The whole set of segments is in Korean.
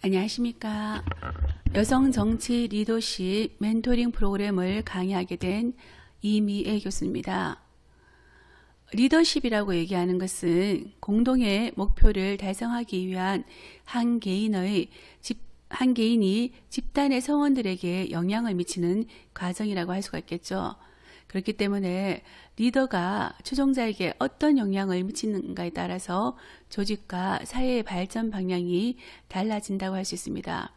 안녕하십니까. 여성 정치 리더십 멘토링 프로그램을 강의하게 된 이미애 교수입니다. 리더십이라고 얘기하는 것은 공동의 목표를 달성하기 위한 한 개인이 집단의 성원들에게 영향을 미치는 과정이라고 할 수가 있겠죠. 그렇기 때문에 리더가 추종자에게 어떤 영향을 미치는가에 따라서 조직과 사회의 발전 방향이 달라진다고 할 수 있습니다.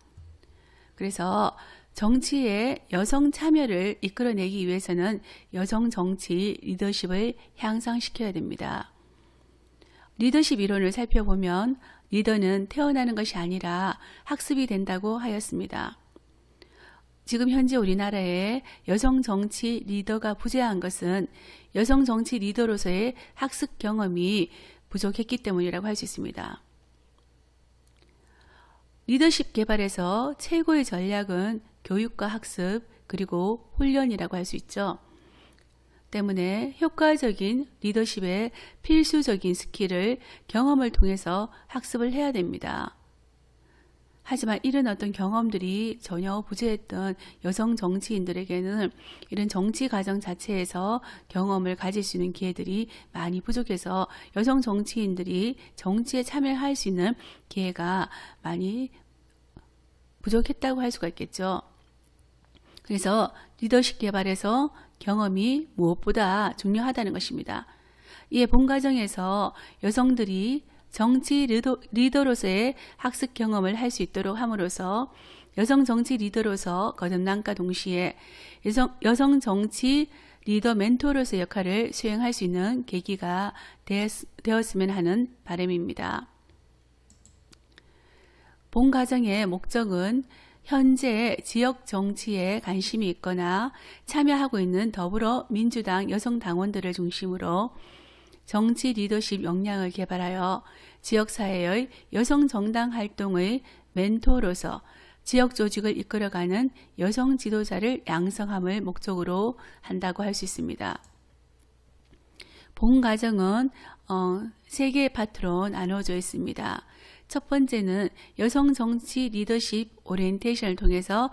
그래서 정치에 여성 참여를 이끌어내기 위해서는 여성 정치 리더십을 향상시켜야 됩니다. 리더십 이론을 살펴보면 리더는 태어나는 것이 아니라 학습이 된다고 하였습니다. 지금 현재 우리나라에 여성 정치 리더가 부재한 것은 여성 정치 리더로서의 학습 경험이 부족했기 때문이라고 할 수 있습니다. 리더십 개발에서 최고의 전략은 교육과 학습 그리고 훈련이라고 할 수 있죠. 때문에 효과적인 리더십의 필수적인 스킬을 경험을 통해서 학습을 해야 됩니다. 하지만 이런 어떤 경험들이 전혀 부재했던 여성 정치인들에게는 이런 정치 과정 자체에서 경험을 가질 수 있는 기회들이 많이 부족해서 여성 정치인들이 정치에 참여할 수 있는 기회가 많이 부족했다고 할 수가 있겠죠. 그래서 리더십 개발에서 경험이 무엇보다 중요하다는 것입니다. 이에 본 과정에서 여성들이 정치 리더로서의 학습 경험을 할 수 있도록 함으로써 여성 정치 리더로서 거듭남과 동시에 여성 정치 리더 멘토로서의 역할을 수행할 수 있는 계기가 되었으면 하는 바람입니다. 본 과정의 목적은 현재 지역 정치에 관심이 있거나 참여하고 있는 더불어민주당 여성 당원들을 중심으로 정치 리더십 역량을 개발하여 지역사회의 여성 정당 활동의 멘토로서 지역 조직을 이끌어가는 여성 지도자를 양성함을 목적으로 한다고 할 수 있습니다. 본 과정은 3개의 파트로 나누어져 있습니다. 첫 번째는 여성 정치 리더십 오리엔테이션을 통해서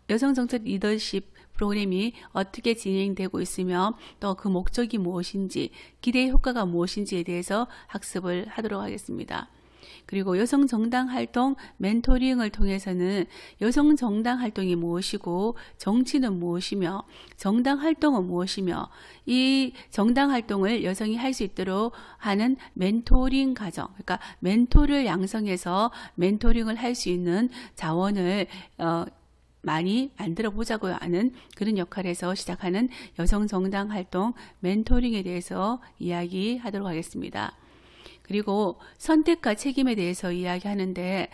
여성 정치 리더십 프로그램이 어떻게 진행되고 있으며 또 그 목적이 무엇인지 기대의 효과가 무엇인지에 대해서 학습을 하도록 하겠습니다. 그리고 여성 정당 활동 멘토링을 통해서는 여성 정당 활동이 무엇이고 정치는 무엇이며 정당 활동은 무엇이며 이 정당 활동을 여성이 할 수 있도록 하는 멘토링 과정, 그러니까 멘토를 양성해서 멘토링을 할 수 있는 자원을 많이 만들어 보자고 하는 그런 역할에서 시작하는 여성 정당 활동 멘토링에 대해서 이야기하도록 하겠습니다. 그리고 선택과 책임에 대해서 이야기하는데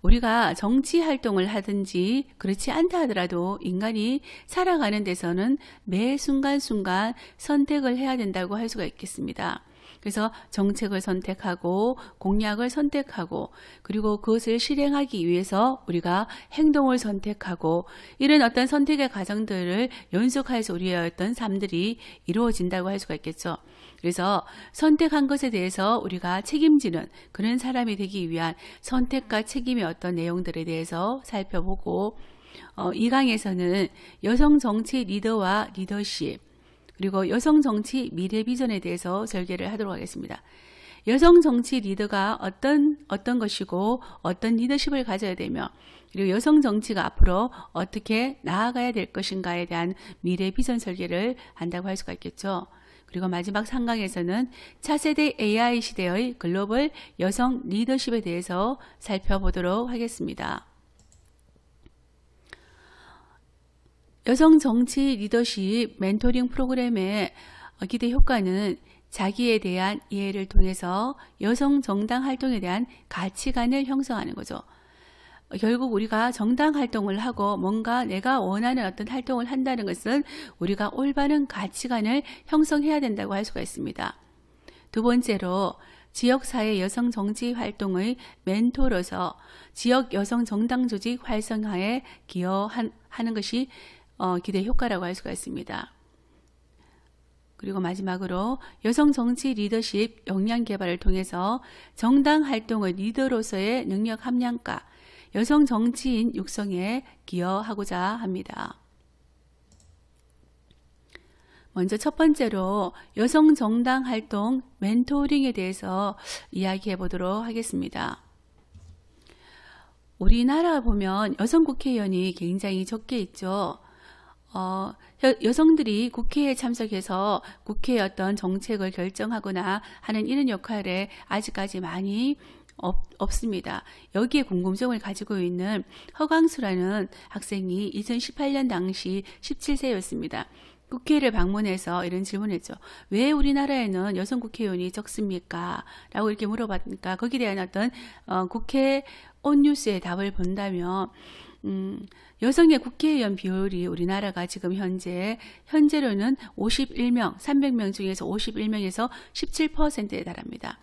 우리가 정치 활동을 하든지 그렇지 않다 하더라도 인간이 살아가는 데서는 매 순간순간 선택을 해야 된다고 할 수가 있겠습니다. 그래서 정책을 선택하고 공약을 선택하고 그리고 그것을 실행하기 위해서 우리가 행동을 선택하고 이런 어떤 선택의 과정들을 연속해서 우리의 어떤 삶들이 이루어진다고 할 수가 있겠죠. 그래서 선택한 것에 대해서 우리가 책임지는 그런 사람이 되기 위한 선택과 책임의 어떤 내용들에 대해서 살펴보고 이 강에서는 여성 정치 리더와 리더십 그리고 여성 정치 미래 비전에 대해서 설계를 하도록 하겠습니다. 여성 정치 리더가 어떤 것이고 어떤 리더십을 가져야 되며 그리고 여성 정치가 앞으로 어떻게 나아가야 될 것인가에 대한 미래 비전 설계를 한다고 할 수가 있겠죠. 그리고 마지막 3강에서는 차세대 AI 시대의 글로벌 여성 리더십에 대해서 살펴보도록 하겠습니다. 여성 정치 리더십 멘토링 프로그램의 기대 효과는 자기에 대한 이해를 통해서 여성 정당 활동에 대한 가치관을 형성하는 거죠. 결국 우리가 정당 활동을 하고 뭔가 내가 원하는 어떤 활동을 한다는 것은 우리가 올바른 가치관을 형성해야 된다고 할 수가 있습니다. 두 번째로 지역사회 여성 정치 활동의 멘토로서 지역 여성 정당 조직 활성화에 기여하는 것이 기대 효과라고 할 수가 있습니다. 그리고 마지막으로 여성 정치 리더십 역량 개발을 통해서 정당 활동의 리더로서의 능력 함량과 여성 정치인 육성에 기여하고자 합니다. 먼저 첫 번째로 여성 정당 활동 멘토링에 대해서 이야기해 보도록 하겠습니다. 우리나라 보면 여성 국회의원이 굉장히 적게 있죠. 여성들이 국회에 참석해서 국회의 어떤 정책을 결정하거나 하는 이런 역할에 아직까지 많이 없습니다. 여기에 궁금증을 가지고 있는 허광수라는 학생이 2018년 당시 17세였습니다. 국회를 방문해서 이런 질문을 했죠. 왜 우리나라에는 여성 국회의원이 적습니까? 라고 이렇게 물어봤으니까 거기에 대한 어떤 국회 온뉴스의 답을 본다면 여성의 국회의원 비율이 우리나라가 지금 현재로는 51명, 300명 중에서 51명에서 17%에 달합니다.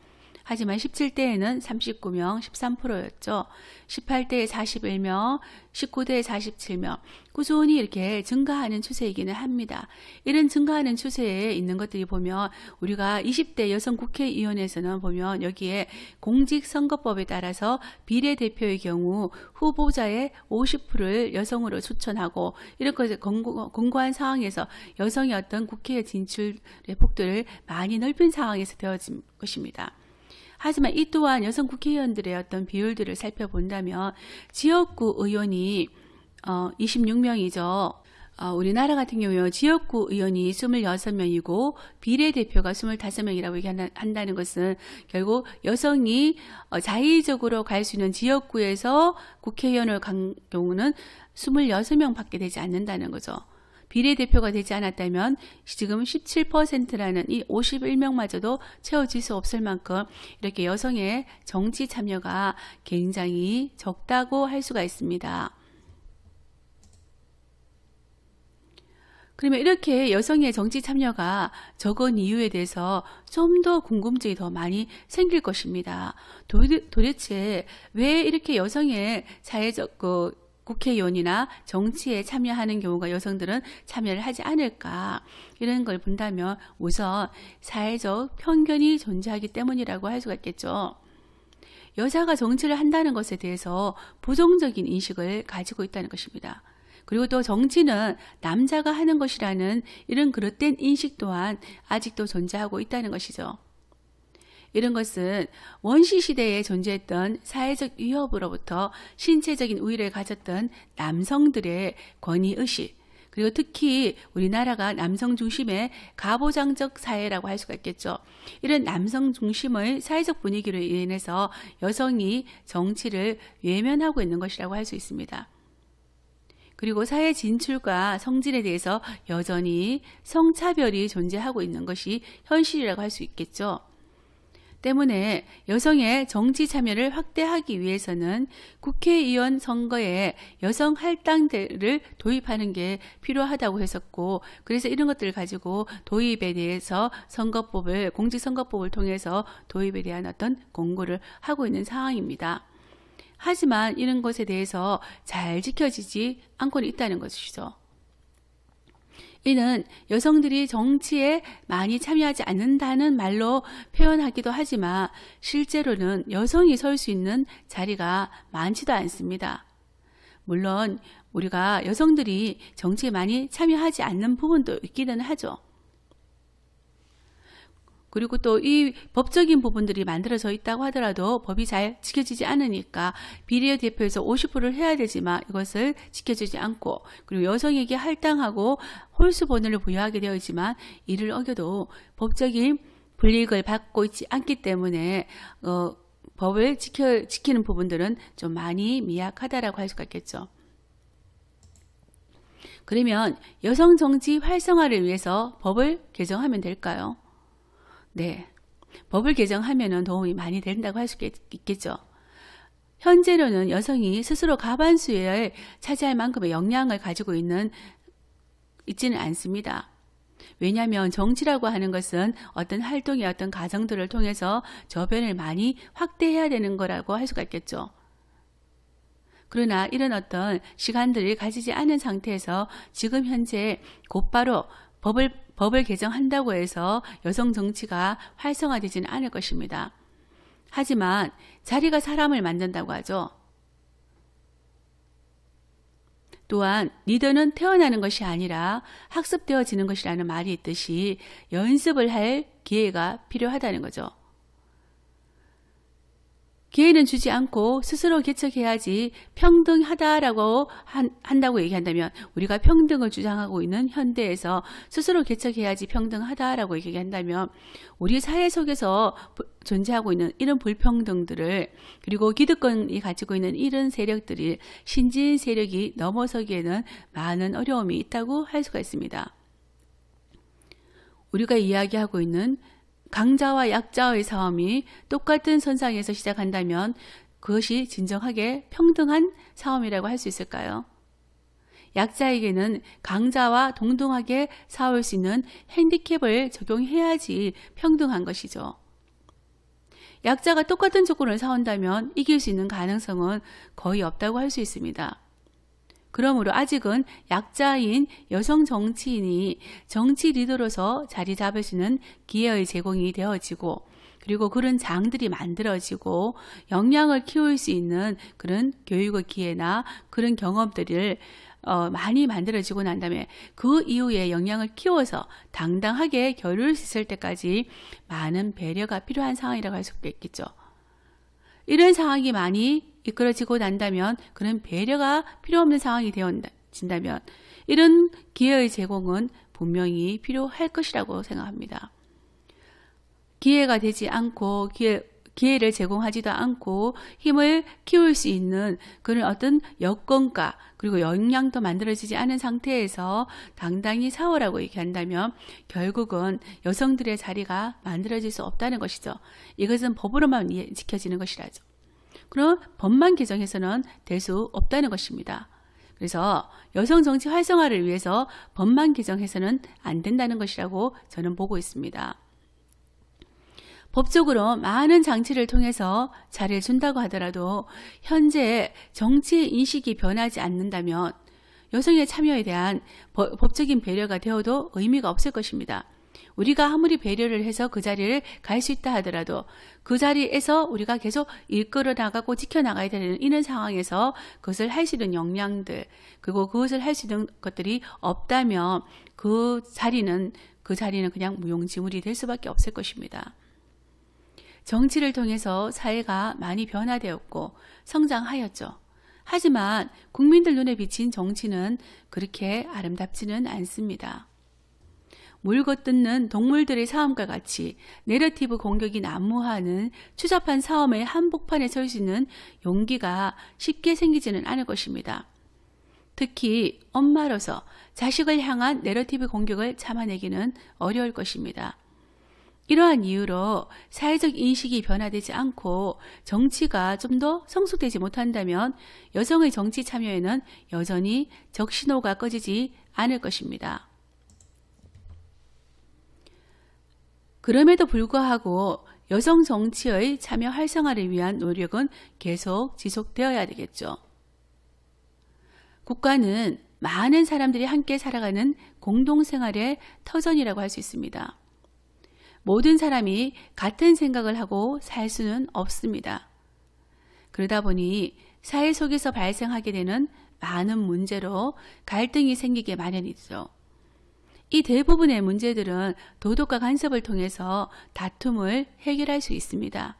하지만 17대에는 39명, 13%였죠. 18대에 41명, 19대에 47명. 꾸준히 이렇게 증가하는 추세이기는 합니다. 이런 증가하는 추세에 있는 것들이 보면 우리가 20대 여성 국회의원에서는 보면 여기에 공직선거법에 따라서 비례대표의 경우 후보자의 50%를 여성으로 추천하고 이런 것을 공고한 상황에서 여성의 어떤 국회 진출의 폭도를 많이 넓힌 상황에서 되어진 것입니다. 하지만 이 또한 여성 국회의원들의 어떤 비율들을 살펴본다면 지역구 의원이 26명이죠. 우리나라 같은 경우에 지역구 의원이 26명이고 비례대표가 25명이라고 얘기한다는 것은 결국 여성이 자의적으로 갈 수 있는 지역구에서 국회의원을 간 경우는 26명밖에 되지 않는다는 거죠. 비례대표가 되지 않았다면 지금 17%라는 이 51명마저도 채워질 수 없을 만큼 이렇게 여성의 정치 참여가 굉장히 적다고 할 수가 있습니다. 그러면 이렇게 여성의 정치 참여가 적은 이유에 대해서 좀 더 궁금증이 더 많이 생길 것입니다. 도대체 왜 이렇게 여성의 사회적 국회의원이나 정치에 참여하는 경우가 여성들은 참여를 하지 않을까 이런 걸 본다면 우선 사회적 편견이 존재하기 때문이라고 할 수가 있겠죠. 여자가 정치를 한다는 것에 대해서 부정적인 인식을 가지고 있다는 것입니다. 그리고 또 정치는 남자가 하는 것이라는 이런 그릇된 인식 또한 아직도 존재하고 있다는 것이죠. 이런 것은 원시시대에 존재했던 사회적 위협으로부터 신체적인 우위를 가졌던 남성들의 권위의식, 그리고 특히 우리나라가 남성 중심의 가부장적 사회라고 할 수가 있겠죠. 이런 남성 중심의 사회적 분위기로 인해서 여성이 정치를 외면하고 있는 것이라고 할 수 있습니다. 그리고 사회 진출과 성진에 대해서 여전히 성차별이 존재하고 있는 것이 현실이라고 할 수 있겠죠. 때문에 여성의 정치 참여를 확대하기 위해서는 국회의원 선거에 여성 할당제를 도입하는 게 필요하다고 했었고, 그래서 이런 것들을 가지고 도입에 대해서 공직선거법을 통해서 도입에 대한 어떤 공고를 하고 있는 상황입니다. 하지만 이런 것에 대해서 잘 지켜지지 않고는 있다는 것이죠. 이는 여성들이 정치에 많이 참여하지 않는다는 말로 표현하기도 하지만 실제로는 여성이 설 수 있는 자리가 많지도 않습니다. 물론 우리가 여성들이 정치에 많이 참여하지 않는 부분도 있기는 하죠. 그리고 또 이 법적인 부분들이 만들어져 있다고 하더라도 법이 잘 지켜지지 않으니까 비례대표에서 50%를 해야 되지만 이것을 지켜주지 않고, 그리고 여성에게 할당하고 홀수 번호를 부여하게 되어 있지만 이를 어겨도 법적인 불이익을 받고 있지 않기 때문에 법을 지키는 부분들은 좀 많이 미약하다라고 할 수가 있겠죠. 그러면 여성 정치 활성화를 위해서 법을 개정하면 될까요? 네, 법을 개정하면 도움이 많이 된다고 할 수 있겠죠. 현재로는 여성이 스스로 과반수를 차지할 만큼의 역량을 가지고 있지는 않습니다. 왜냐하면 정치라고 하는 것은 어떤 활동의 어떤 과정들을 통해서 저변을 많이 확대해야 되는 거라고 할 수가 있겠죠. 그러나 이런 어떤 시간들을 가지지 않은 상태에서 지금 현재 곧바로 법을 개정한다고 해서 여성 정치가 활성화되지는 않을 것입니다. 하지만 자리가 사람을 만든다고 하죠. 또한 리더는 태어나는 것이 아니라 학습되어지는 것이라는 말이 있듯이 연습을 할 기회가 필요하다는 거죠. 기회는 주지 않고 스스로 개척해야지 평등하다라고 한다고 얘기한다면, 우리가 평등을 주장하고 있는 현대에서 스스로 개척해야지 평등하다라고 얘기한다면, 우리 사회 속에서 존재하고 있는 이런 불평등들을, 그리고 기득권이 가지고 있는 이런 세력들이 신진 세력이 넘어서기에는 많은 어려움이 있다고 할 수가 있습니다. 우리가 이야기하고 있는 강자와 약자의 싸움이 똑같은 선상에서 시작한다면 그것이 진정하게 평등한 싸움이라고 할 수 있을까요? 약자에게는 강자와 동등하게 싸울 수 있는 핸디캡을 적용해야지 평등한 것이죠. 약자가 똑같은 조건을 싸운다면 이길 수 있는 가능성은 거의 없다고 할 수 있습니다. 그러므로 아직은 약자인 여성 정치인이 정치 리더로서 자리 잡을 수 있는 기회의 제공이 되어지고, 그리고 그런 장들이 만들어지고 역량을 키울 수 있는 그런 교육의 기회나 그런 경험들을 많이 만들어지고 난 다음에 그 이후에 역량을 키워서 당당하게 겨룰 수 있을 때까지 많은 배려가 필요한 상황이라고 할 수 있겠죠. 이런 상황이 많이 이끌어지고 난다면, 그런 배려가 필요 없는 상황이 되어진다면 이런 기회의 제공은 분명히 필요할 것이라고 생각합니다. 기회가 되지 않고 기회를 제공하지도 않고 힘을 키울 수 있는 그런 어떤 여건과 그리고 역량도 만들어지지 않은 상태에서 당당히 싸우라고 얘기한다면 결국은 여성들의 자리가 만들어질 수 없다는 것이죠. 이것은 법으로만 지켜지는 것이라죠. 그럼 법만 개정해서는 될 수 없다는 것입니다. 그래서 여성 정치 활성화를 위해서 법만 개정해서는 안 된다는 것이라고 저는 보고 있습니다. 법적으로 많은 장치를 통해서 자리를 준다고 하더라도 현재 정치의 인식이 변하지 않는다면 여성의 참여에 대한 법적인 배려가 되어도 의미가 없을 것입니다. 우리가 아무리 배려를 해서 그 자리를 갈 수 있다 하더라도 그 자리에서 우리가 계속 이끌어 나가고 지켜나가야 되는 이런 상황에서 그것을 할 수 있는 역량들, 그리고 그것을 할 수 있는 것들이 없다면 그 자리는 그냥 무용지물이 될 수밖에 없을 것입니다. 정치를 통해서 사회가 많이 변화되었고 성장하였죠. 하지만 국민들 눈에 비친 정치는 그렇게 아름답지는 않습니다. 물고 뜯는 동물들의 싸움과 같이 내러티브 공격이 난무하는 추잡한 싸움의 한복판에 설 수 있는 용기가 쉽게 생기지는 않을 것입니다. 특히 엄마로서 자식을 향한 내러티브 공격을 참아내기는 어려울 것입니다. 이러한 이유로 사회적 인식이 변화되지 않고 정치가 좀 더 성숙되지 못한다면 여성의 정치 참여에는 여전히 적신호가 꺼지지 않을 것입니다. 그럼에도 불구하고 여성 정치의 참여 활성화를 위한 노력은 계속 지속되어야 되겠죠. 국가는 많은 사람들이 함께 살아가는 공동생활의 터전이라고 할 수 있습니다. 모든 사람이 같은 생각을 하고 살 수는 없습니다. 그러다 보니 사회 속에서 발생하게 되는 많은 문제로 갈등이 생기게 마련이죠. 이 대부분의 문제들은 도덕과 간섭을 통해서 다툼을 해결할 수 있습니다.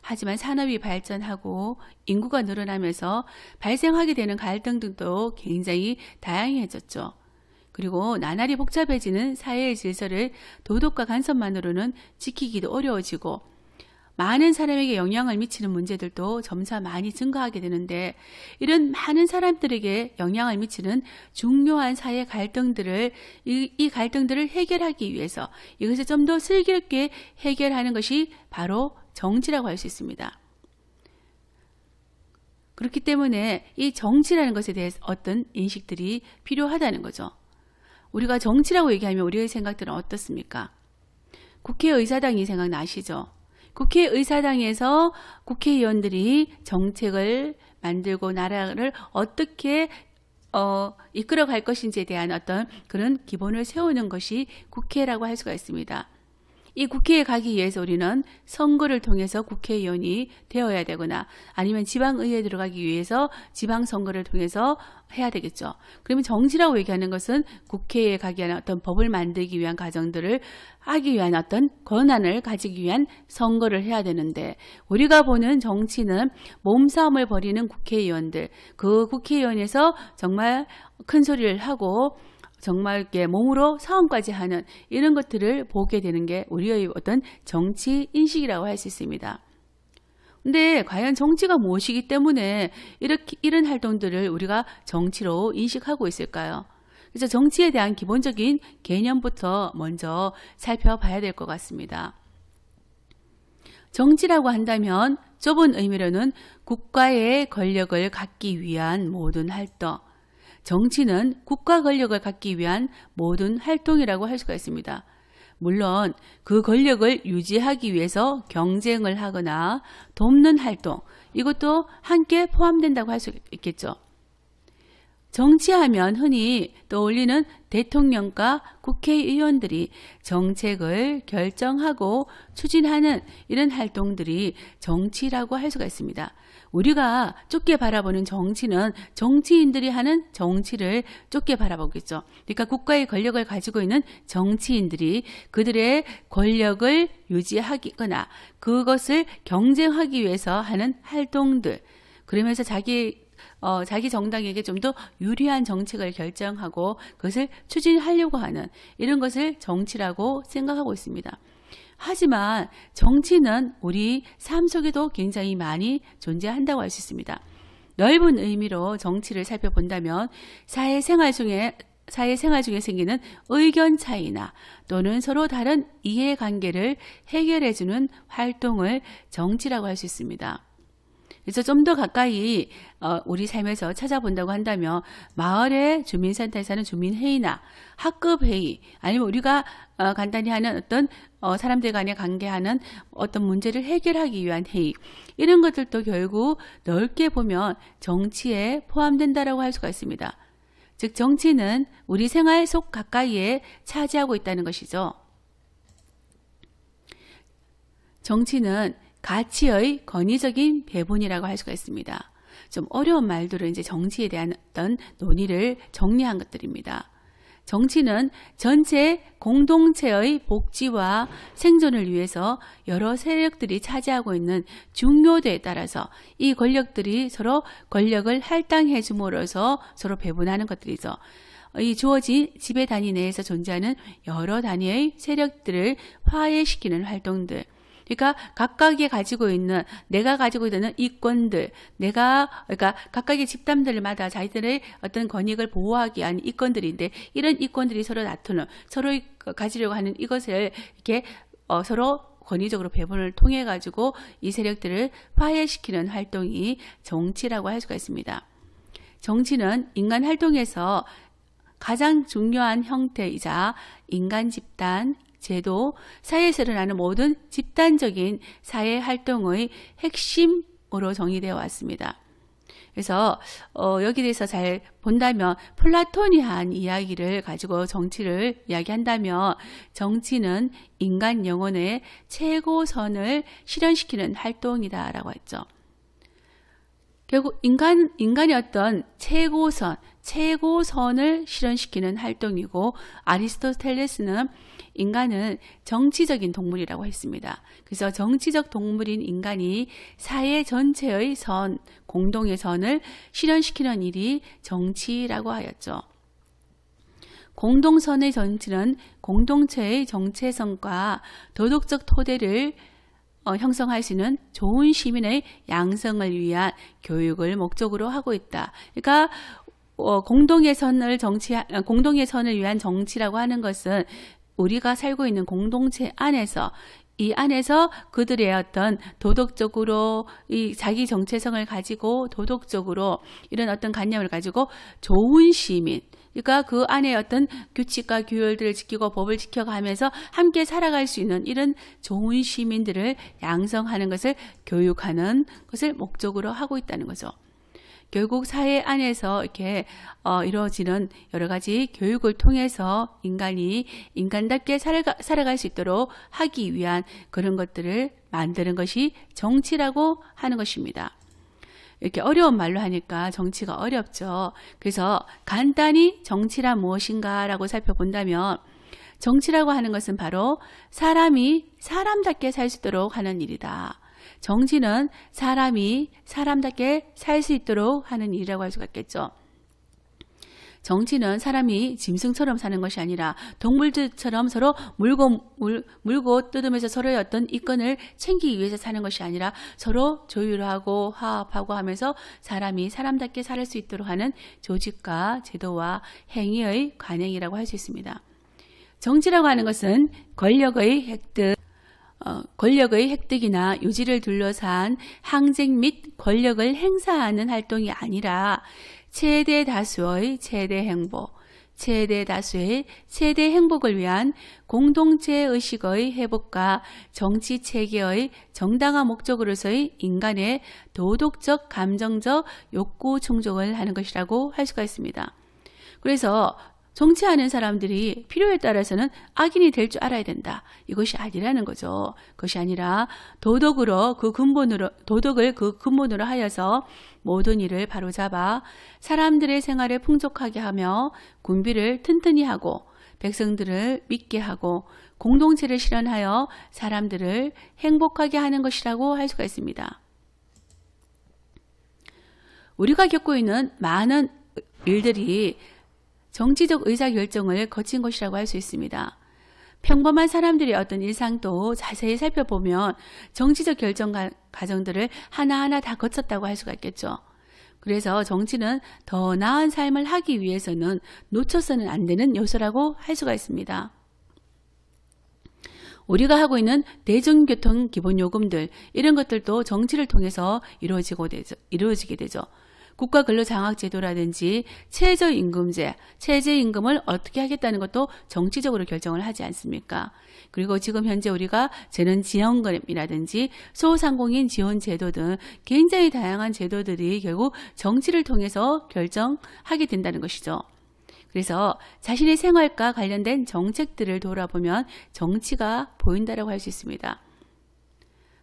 하지만 산업이 발전하고 인구가 늘어나면서 발생하게 되는 갈등들도 굉장히 다양해졌죠. 그리고 나날이 복잡해지는 사회의 질서를 도덕과 간섭만으로는 지키기도 어려워지고 많은 사람에게 영향을 미치는 문제들도 점차 많이 증가하게 되는데, 이런 많은 사람들에게 영향을 미치는 중요한 사회 갈등들을 이 갈등들을 해결하기 위해서 이것을 좀 더 슬기롭게 해결하는 것이 바로 정치라고 할 수 있습니다. 그렇기 때문에 이 정치라는 것에 대해서 어떤 인식들이 필요하다는 거죠. 우리가 정치라고 얘기하면 우리의 생각들은 어떻습니까? 국회의사당이 생각나시죠? 국회의사당에서 국회의원들이 정책을 만들고 나라를 어떻게 이끌어 갈 것인지에 대한 어떤 그런 기본을 세우는 것이 국회라고 할 수가 있습니다. 이 국회에 가기 위해서 우리는 선거를 통해서 국회의원이 되어야 되거나 아니면 지방의회에 들어가기 위해서 지방선거를 통해서 해야 되겠죠. 그러면 정치라고 얘기하는 것은 국회에 가기 위한 어떤 법을 만들기 위한 과정들을 하기 위한 어떤 권한을 가지기 위한 선거를 해야 되는데, 우리가 보는 정치는 몸싸움을 벌이는 국회의원들, 그 국회의원에서 정말 큰 소리를 하고 정말 이렇게 몸으로 싸움까지 하는 이런 것들을 보게 되는 게 우리의 어떤 정치 인식이라고 할 수 있습니다. 근데 과연 정치가 무엇이기 때문에 이런 활동들을 우리가 정치로 인식하고 있을까요? 그래서 정치에 대한 기본적인 개념부터 먼저 살펴봐야 될 것 같습니다. 정치라고 한다면 좁은 의미로는 국가의 권력을 갖기 위한 모든 활동, 정치는 국가 권력을 갖기 위한 모든 활동이라고 할 수가 있습니다. 물론 그 권력을 유지하기 위해서 경쟁을 하거나 돕는 활동, 이것도 함께 포함된다고 할 수 있겠죠. 정치하면 흔히 떠올리는 대통령과 국회의원들이 정책을 결정하고 추진하는 이런 활동들이 정치라고 할 수가 있습니다. 우리가 좁게 바라보는 정치는 정치인들이 하는 정치를 좁게 바라보겠죠. 그러니까 국가의 권력을 가지고 있는 정치인들이 그들의 권력을 유지하거나 그것을 경쟁하기 위해서 하는 활동들, 그러면서 자기 정당에게 좀 더 유리한 정책을 결정하고 그것을 추진하려고 하는 이런 것을 정치라고 생각하고 있습니다. 하지만 정치는 우리 삶 속에도 굉장히 많이 존재한다고 할 수 있습니다. 넓은 의미로 정치를 살펴본다면 사회생활 중에 생기는 의견 차이나 또는 서로 다른 이해관계를 해결해주는 활동을 정치라고 할 수 있습니다. 그래서 좀 더 가까이 우리 삶에서 찾아본다고 한다면 마을의 주민센터에서 하는 주민회의나 학급회의, 아니면 우리가 간단히 하는 어떤 사람들 간에 관계하는 어떤 문제를 해결하기 위한 회의, 이런 것들도 결국 넓게 보면 정치에 포함된다라고 할 수가 있습니다. 즉 정치는 우리 생활 속 가까이에 차지하고 있다는 것이죠. 정치는 가치의 권위적인 배분이라고 할 수가 있습니다. 좀 어려운 말들은 이제 정치에 대한 어떤 논의를 정리한 것들입니다. 정치는 전체 공동체의 복지와 생존을 위해서 여러 세력들이 차지하고 있는 중요도에 따라서 이 권력들이 서로 권력을 할당해 줌으로써 서로 배분하는 것들이죠. 이 주어진 지배 단위 내에서 존재하는 여러 단위의 세력들을 화해시키는 활동들, 그러니까 각각이 가지고 있는, 내가 가지고 있는 이권들, 그러니까 각각의 집단들마다 자기들의 어떤 권익을 보호하기 위한 이권들인데, 이런 이권들이 서로 다투는, 서로 가지려고 하는 이것을 이렇게 서로 권위적으로 배분을 통해 가지고 이 세력들을 화해시키는 활동이 정치라고 할 수가 있습니다. 정치는 인간 활동에서 가장 중요한 형태이자 인간 집단, 제도, 사회에서 일어나는 모든 집단적인 사회 활동의 핵심으로 정의되어 왔습니다. 그래서 여기에 대해서 잘 본다면 플라톤이 한 이야기를 가지고 정치를 이야기한다면 정치는 인간 영혼의 최고선을 실현시키는 활동이다라고 했죠. 결국 인간의 어떤 최고선을 실현시키는 활동이고, 아리스토텔레스는 인간은 정치적인 동물이라고 했습니다. 그래서 정치적 동물인 인간이 사회 전체의 선, 공동의 선을 실현시키는 일이 정치라고 하였죠. 공동선의 정치는 공동체의 정체성과 도덕적 토대를 형성할 수 있는 좋은 시민의 양성을 위한 교육을 목적으로 하고 있다. 그러니까 공동의 선을 위한 정치라고 하는 것은 우리가 살고 있는 공동체 안에서, 이 안에서 그들의 어떤 도덕적으로 이 자기 정체성을 가지고 도덕적으로 이런 어떤 관념을 가지고 좋은 시민, 그러니까 그 안에 어떤 규칙과 규율들을 지키고 법을 지켜가면서 함께 살아갈 수 있는 이런 좋은 시민들을 양성하는 것을, 교육하는 것을 목적으로 하고 있다는 거죠. 결국 사회 안에서 이렇게 이루어지는 여러 가지 교육을 통해서 인간이 인간답게 살아갈 수 있도록 하기 위한 그런 것들을 만드는 것이 정치라고 하는 것입니다. 이렇게 어려운 말로 하니까 정치가 어렵죠. 그래서 간단히 정치란 무엇인가라고 살펴본다면 정치라고 하는 것은 바로 사람이 사람답게 살 수 있도록 하는 일이다. 정치는 사람이 사람답게 살 수 있도록 하는 일이라고 할 수가 있겠죠. 정치는 사람이 짐승처럼 사는 것이 아니라 동물들처럼 서로 물고 뜯으면서 서로의 어떤 이권을 챙기기 위해서 사는 것이 아니라 서로 조율하고 화합하고 하면서 사람이 사람답게 살 수 있도록 하는 조직과 제도와 행위의 관행이라고 할 수 있습니다. 정치라고 하는 것은 권력의 획득이나 유지를 둘러싼 항쟁 및 권력을 행사하는 활동이 아니라 최대 다수의 최대 행복을 위한 공동체 의식의 회복과 정치 체계의 정당한 목적으로서의 인간의 도덕적, 감정적 욕구 충족을 하는 것이라고 할 수가 있습니다. 그래서 정치하는 사람들이 필요에 따라서는 악인이 될 줄 알아야 된다. 이것이 아니라는 거죠. 그것이 아니라 도덕을 그 근본으로 하여서 모든 일을 바로잡아 사람들의 생활을 풍족하게 하며 군비를 튼튼히 하고 백성들을 믿게 하고 공동체를 실현하여 사람들을 행복하게 하는 것이라고 할 수가 있습니다. 우리가 겪고 있는 많은 일들이 정치적 의사결정을 거친 것이라고 할 수 있습니다. 평범한 사람들의 어떤 일상도 자세히 살펴보면 정치적 결정 과정들을 하나하나 다 거쳤다고 할 수가 있겠죠. 그래서 정치는 더 나은 삶을 하기 위해서는 놓쳐서는 안 되는 요소라고 할 수가 있습니다. 우리가 하고 있는 대중교통 기본요금들 이런 것들도 정치를 통해서 이루어지게 되죠. 국가근로장학제도라든지 최저임금을 어떻게 하겠다는 것도 정치적으로 결정을 하지 않습니까? 그리고 지금 현재 우리가 재난지원금이라든지 소상공인 지원제도 등 굉장히 다양한 제도들이 결국 정치를 통해서 결정하게 된다는 것이죠. 그래서 자신의 생활과 관련된 정책들을 돌아보면 정치가 보인다라고 할 수 있습니다.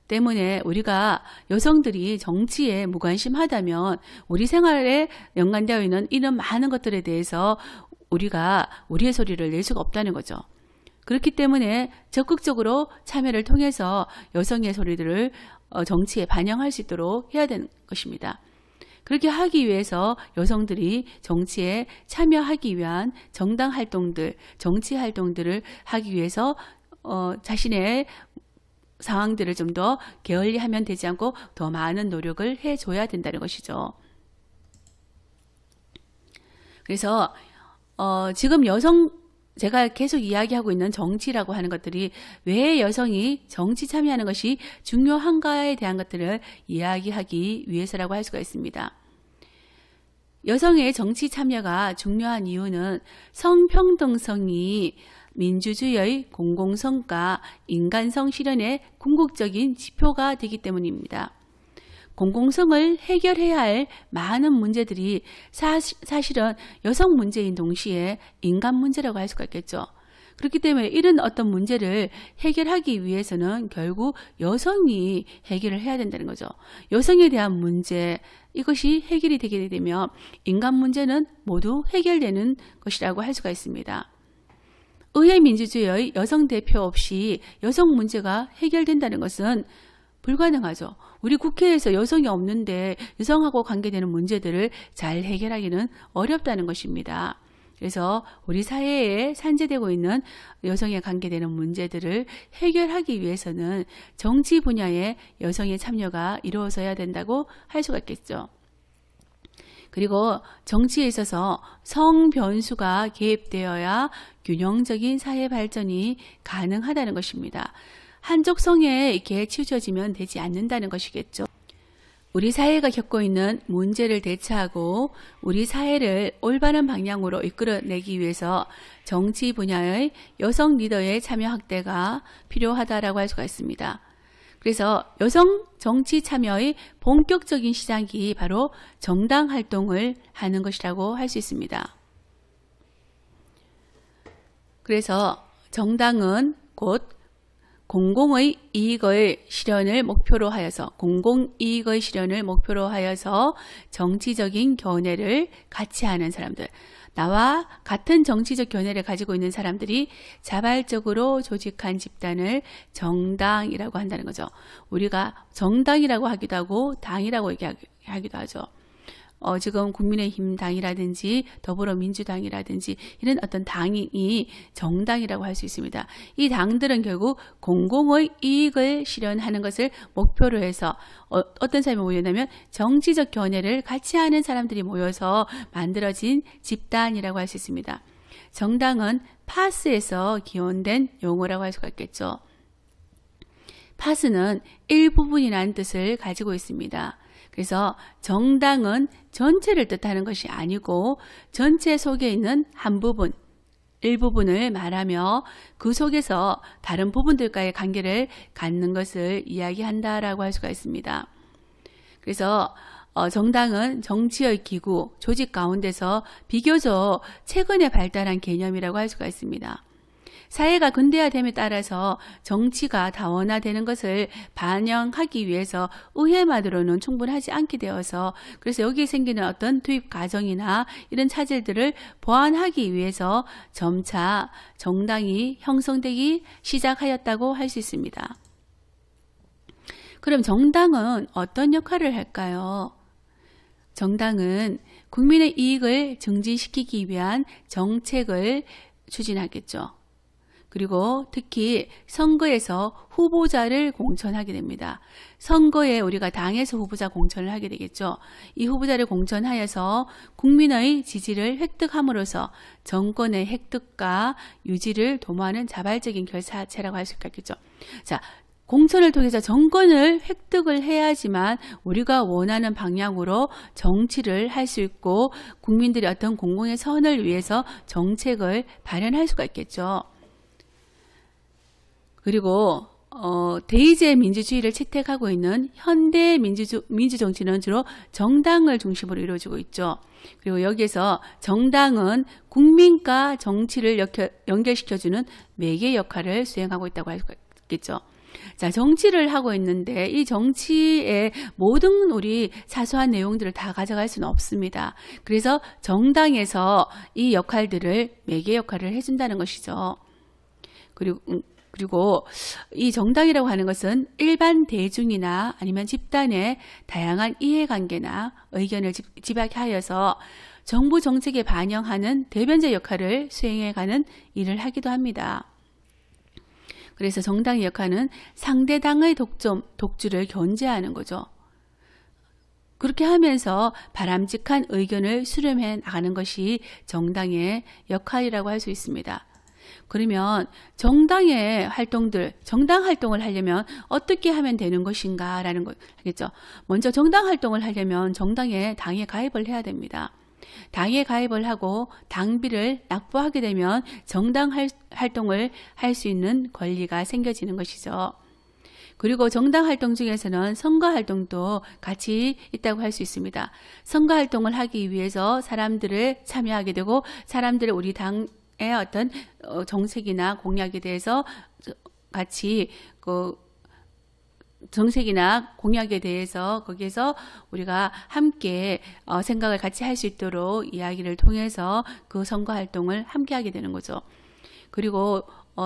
때문에 우리가 여성들이 정치에 무관심하다면 우리 생활에 연관되어 있는 이런 많은 것들에 대해서 우리가 우리의 소리를 낼 수가 없다는 거죠. 그렇기 때문에 적극적으로 참여를 통해서 여성의 소리들을 정치에 반영할 수 있도록 해야 되는 것입니다. 그렇게 하기 위해서 여성들이 정치에 참여하기 위한 정당 활동들, 정치 활동들을 하기 위해서 자신의 상황들을 좀 더 게을리하면 되지 않고 더 많은 노력을 해줘야 된다는 것이죠. 그래서 지금 제가 계속 이야기하고 있는 정치라고 하는 것들이 왜 여성이 정치 참여하는 것이 중요한가에 대한 것들을 이야기하기 위해서라고 할 수가 있습니다. 여성의 정치 참여가 중요한 이유는 성평등성이 민주주의의 공공성과 인간성 실현의 궁극적인 지표가 되기 때문입니다. 공공성을 해결해야 할 많은 문제들이 사실은 여성 문제인 동시에 인간 문제라고 할 수가 있겠죠. 그렇기 때문에 이런 어떤 문제를 해결하기 위해서는 결국 여성이 해결을 해야 된다는 거죠. 여성에 대한 문제, 이것이 해결이 되게 되면 인간 문제는 모두 해결되는 것이라고 할 수가 있습니다. 의회 민주주의의 여성 대표 없이 여성 문제가 해결된다는 것은 불가능하죠. 우리 국회에서 여성이 없는데 여성하고 관계되는 문제들을 잘 해결하기는 어렵다는 것입니다. 그래서 우리 사회에 산재되고 있는 여성에 관계되는 문제들을 해결하기 위해서는 정치 분야에 여성의 참여가 이루어져야 된다고 할 수가 있겠죠. 그리고 정치에 있어서 성변수가 개입되어야 균형적인 사회 발전이 가능하다는 것입니다. 한쪽 성에 이렇게 치우쳐지면 되지 않는다는 것이겠죠. 우리 사회가 겪고 있는 문제를 대처하고 우리 사회를 올바른 방향으로 이끌어내기 위해서 정치 분야의 여성 리더의 참여 확대가 필요하다라고 할 수가 있습니다. 그래서 여성 정치 참여의 본격적인 시작이 바로 정당 활동을 하는 것이라고 할 수 있습니다. 그래서 정당은 곧 공공의 이익의 실현을 목표로 하여서 정치적인 견해를 같이 하는 사람들, 나와 같은 정치적 견해를 가지고 있는 사람들이 자발적으로 조직한 집단을 정당이라고 한다는 거죠. 우리가 정당이라고 하기도 하고 당이라고 얘기하기도 하죠. 지금 국민의힘 당이라든지 더불어민주당이라든지 이런 어떤 당이 정당이라고 할 수 있습니다. 이 당들은 결국 공공의 이익을 실현하는 것을 목표로 해서 어떤 사람이 모였냐면 정치적 견해를 같이 하는 사람들이 모여서 만들어진 집단이라고 할 수 있습니다. 정당은 파스에서 기원된 용어라고 할 수가 있겠죠. 파스는 일부분이라는 뜻을 가지고 있습니다. 그래서 정당은 전체를 뜻하는 것이 아니고 전체 속에 있는 한 부분, 일부분을 말하며 그 속에서 다른 부분들과의 관계를 갖는 것을 이야기한다라고 할 수가 있습니다. 그래서 정당은 정치의 기구, 조직 가운데서 비교적 최근에 발달한 개념이라고 할 수가 있습니다. 사회가 근대화됨에 따라서 정치가 다원화되는 것을 반영하기 위해서 의회만으로는 충분하지 않게 되어서 그래서 여기에 생기는 어떤 투입 과정이나 이런 차질들을 보완하기 위해서 점차 정당이 형성되기 시작하였다고 할 수 있습니다. 그럼 정당은 어떤 역할을 할까요? 정당은 국민의 이익을 증진시키기 위한 정책을 추진하겠죠. 그리고 특히 선거에서 후보자를 공천하게 됩니다. 선거에 우리가 당에서 후보자 공천을 하게 되겠죠. 이 후보자를 공천하여서 국민의 지지를 획득함으로써 정권의 획득과 유지를 도모하는 자발적인 결사체라고 할 수 있겠죠. 자, 공천을 통해서 정권을 획득을 해야지만 우리가 원하는 방향으로 정치를 할 수 있고 국민들이 어떤 공공의 선을 위해서 정책을 발현할 수가 있겠죠. 그리고 대의제 민주주의를 채택하고 있는 현대 민주정치는 주로 정당을 중심으로 이루어지고 있죠. 그리고 여기에서 정당은 국민과 정치를 연결시켜주는 매개 역할을 수행하고 있다고 할 수 있겠죠. 자, 정치를 하고 있는데 이 정치의 모든 우리 사소한 내용들을 다 가져갈 수는 없습니다. 그래서 정당에서 이 역할들을 매개 역할을 해준다는 것이죠. 그리고 이 정당이라고 하는 것은 일반 대중이나 아니면 집단의 다양한 이해관계나 의견을 집약하여서 정부 정책에 반영하는 대변자 역할을 수행해가는 일을 하기도 합니다. 그래서 정당의 역할은 상대당의 독주를 견제하는 거죠. 그렇게 하면서 바람직한 의견을 수렴해 나가는 것이 정당의 역할이라고 할 수 있습니다. 그러면 정당 활동을 하려면 어떻게 하면 되는 것인가라는 거 알겠죠? 먼저 정당 활동을 하려면 당에 가입을 해야 됩니다. 당에 가입을 하고 당비를 납부하게 되면 정당 활동을 할 수 있는 권리가 생겨지는 것이죠. 그리고 정당 활동 중에서는 선거 활동도 같이 있다고 할 수 있습니다. 선거 활동을 하기 위해서 사람들을 참여하게 되고 사람들을 우리 당의 어떤 정책이나 공약에 대해서 같이 정책이나 공약에 대해서 거기에서 우리가 함께 생각을 같이 할 수 있도록 이야기를 통해서 그 선거 활동을 함께 하게 되는 거죠. 그리고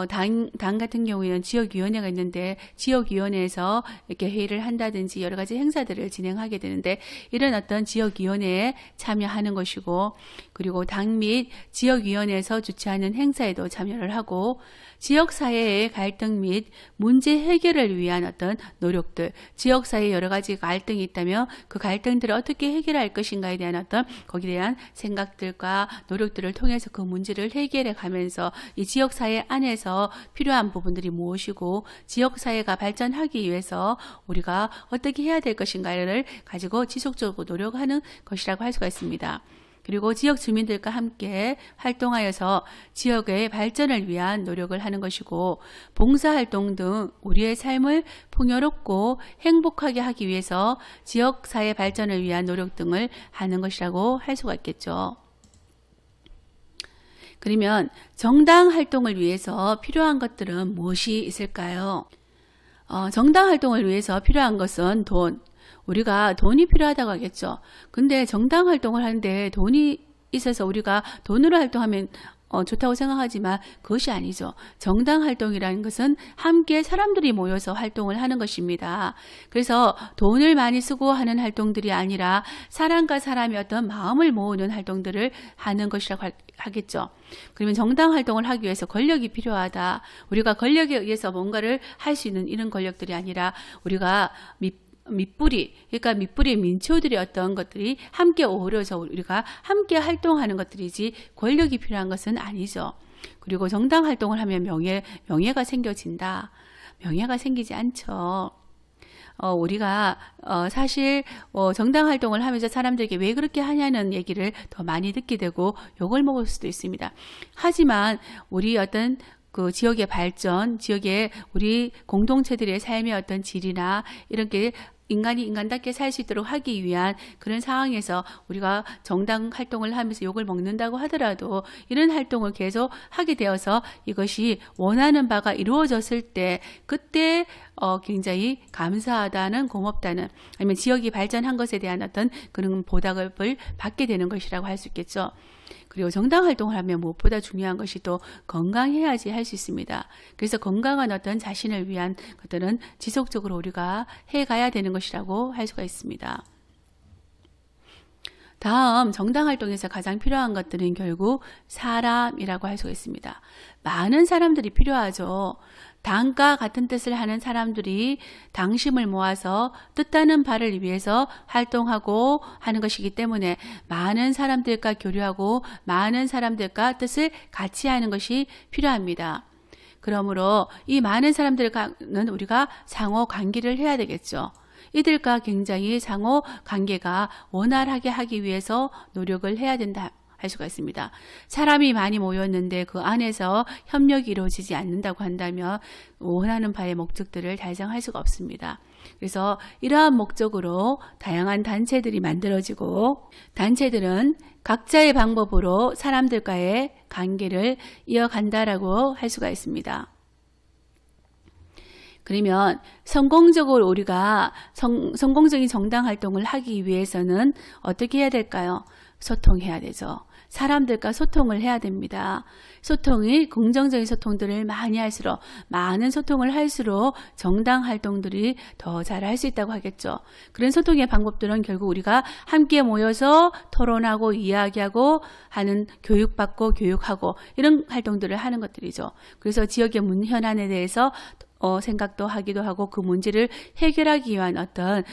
당 같은 경우에는 지역위원회가 있는데 지역위원회에서 이렇게 회의를 한다든지 여러 가지 행사들을 진행하게 되는데 이런 어떤 지역위원회에 참여하는 것이고 그리고 당 및 지역위원회에서 주최하는 행사에도 참여를 하고 지역사회의 갈등 및 문제 해결을 위한 어떤 노력들, 지역사회에 여러 가지 갈등이 있다면 그 갈등들을 어떻게 해결할 것인가에 대한 어떤 거기에 대한 생각들과 노력들을 통해서 그 문제를 해결해 가면서 이 지역사회 안에서 필요한 부분들이 무엇이고 지역사회가 발전하기 위해서 우리가 어떻게 해야 될 것인가를 가지고 지속적으로 노력하는 것이라고 할 수가 있습니다. 그리고 지역 주민들과 함께 활동하여서 지역의 발전을 위한 노력을 하는 것이고, 봉사활동 등 우리의 삶을 풍요롭고 행복하게 하기 위해서 지역사회 발전을 위한 노력 등을 하는 것이라고 할 수가 있겠죠. 그러면 정당 활동을 위해서 필요한 것들은 무엇이 있을까요? 정당 활동을 위해서 필요한 것은 돈. 우리가 돈이 필요하다고 하겠죠. 근데 정당 활동을 하는데 돈이 있어서 우리가 돈으로 활동하면 좋다고 생각하지만 그것이 아니죠. 정당 활동이라는 것은 함께 사람들이 모여서 활동을 하는 것입니다. 그래서 돈을 많이 쓰고 하는 활동들이 아니라 사람과 사람의 어떤 마음을 모으는 활동들을 하는 것이라고 하겠죠. 그러면 정당 활동을 하기 위해서 권력이 필요하다. 우리가 권력에 의해서 뭔가를 할 수 있는 이런 권력들이 아니라 우리가 밑뿌리, 그러니까 밑뿌리 민초들의 어떤 것들이 함께 어우러져 우리가 함께 활동하는 것들이지 권력이 필요한 것은 아니죠. 그리고 정당 활동을 하면 명예가 생겨진다. 명예가 생기지 않죠. 우리가 사실 정당 활동을 하면서 사람들에게 왜 그렇게 하냐는 얘기를 더 많이 듣게 되고 욕을 먹을 수도 있습니다. 하지만 우리 어떤 그 지역의 발전, 지역의 우리 공동체들의 삶의 어떤 질이나 이런 게 인간이 인간답게 살 수 있도록 하기 위한 그런 상황에서 우리가 정당 활동을 하면서 욕을 먹는다고 하더라도 이런 활동을 계속 하게 되어서 이것이 원하는 바가 이루어졌을 때 그때 굉장히 감사하다는, 고맙다는, 아니면 지역이 발전한 것에 대한 어떤 그런 보답을 받게 되는 것이라고 할 수 있겠죠. 그리고 정당 활동을 하면 무엇보다 중요한 것이 또 건강해야지 할 수 있습니다. 그래서 건강한 어떤 자신을 위한 것들은 지속적으로 우리가 해가야 되는 것이라고 할 수가 있습니다. 다음 정당 활동에서 가장 필요한 것들은 결국 사람이라고 할 수가 있습니다. 많은 사람들이 필요하죠. 당과 같은 뜻을 하는 사람들이 당심을 모아서 뜻하는 바를 위해서 활동하고 하는 것이기 때문에 많은 사람들과 교류하고 많은 사람들과 뜻을 같이 하는 것이 필요합니다. 그러므로 이 많은 사람들과는 우리가 상호 관계를 해야 되겠죠. 이들과 굉장히 상호 관계가 원활하게 하기 위해서 노력을 해야 된다 할 수가 있습니다. 사람이 많이 모였는데 그 안에서 협력이 이루어지지 않는다고 한다면 원하는 바의 목적들을 달성할 수가 없습니다. 그래서 이러한 목적으로 다양한 단체들이 만들어지고, 단체들은 각자의 방법으로 사람들과의 관계를 이어간다라고 할 수가 있습니다. 그러면 성공적으로 우리가 성공적인 정당 활동을 하기 위해서는 어떻게 해야 될까요? 소통해야 되죠. 사람들과 소통을 해야 됩니다. 소통이 긍정적인 소통들을 많이 할수록, 많은 소통을 할수록 정당 활동들이 더 잘 할 수 있다고 하겠죠. 그런 소통의 방법들은 결국 우리가 함께 모여서 토론하고 이야기하고 하는, 교육받고 교육하고 이런 활동들을 하는 것들이죠. 그래서 지역의 현안에 대해서 생각도 하기도 하고 그 문제를 해결하기 위한 어떤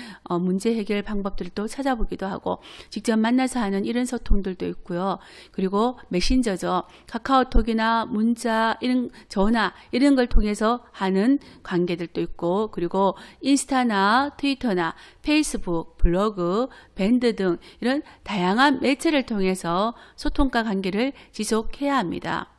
문제 해결 방법들을 또 찾아보기도 하고 직접 만나서 하는 이런 소통들도 있고요. 그리고 메신저죠. 카카오톡이나 문자, 이런 전화 이런 걸 통해서 하는 관계들도 있고, 그리고 인스타나 트위터나 페이스북, 블로그, 밴드 등 이런 다양한 매체를 통해서 소통과 관계를 지속해야 합니다.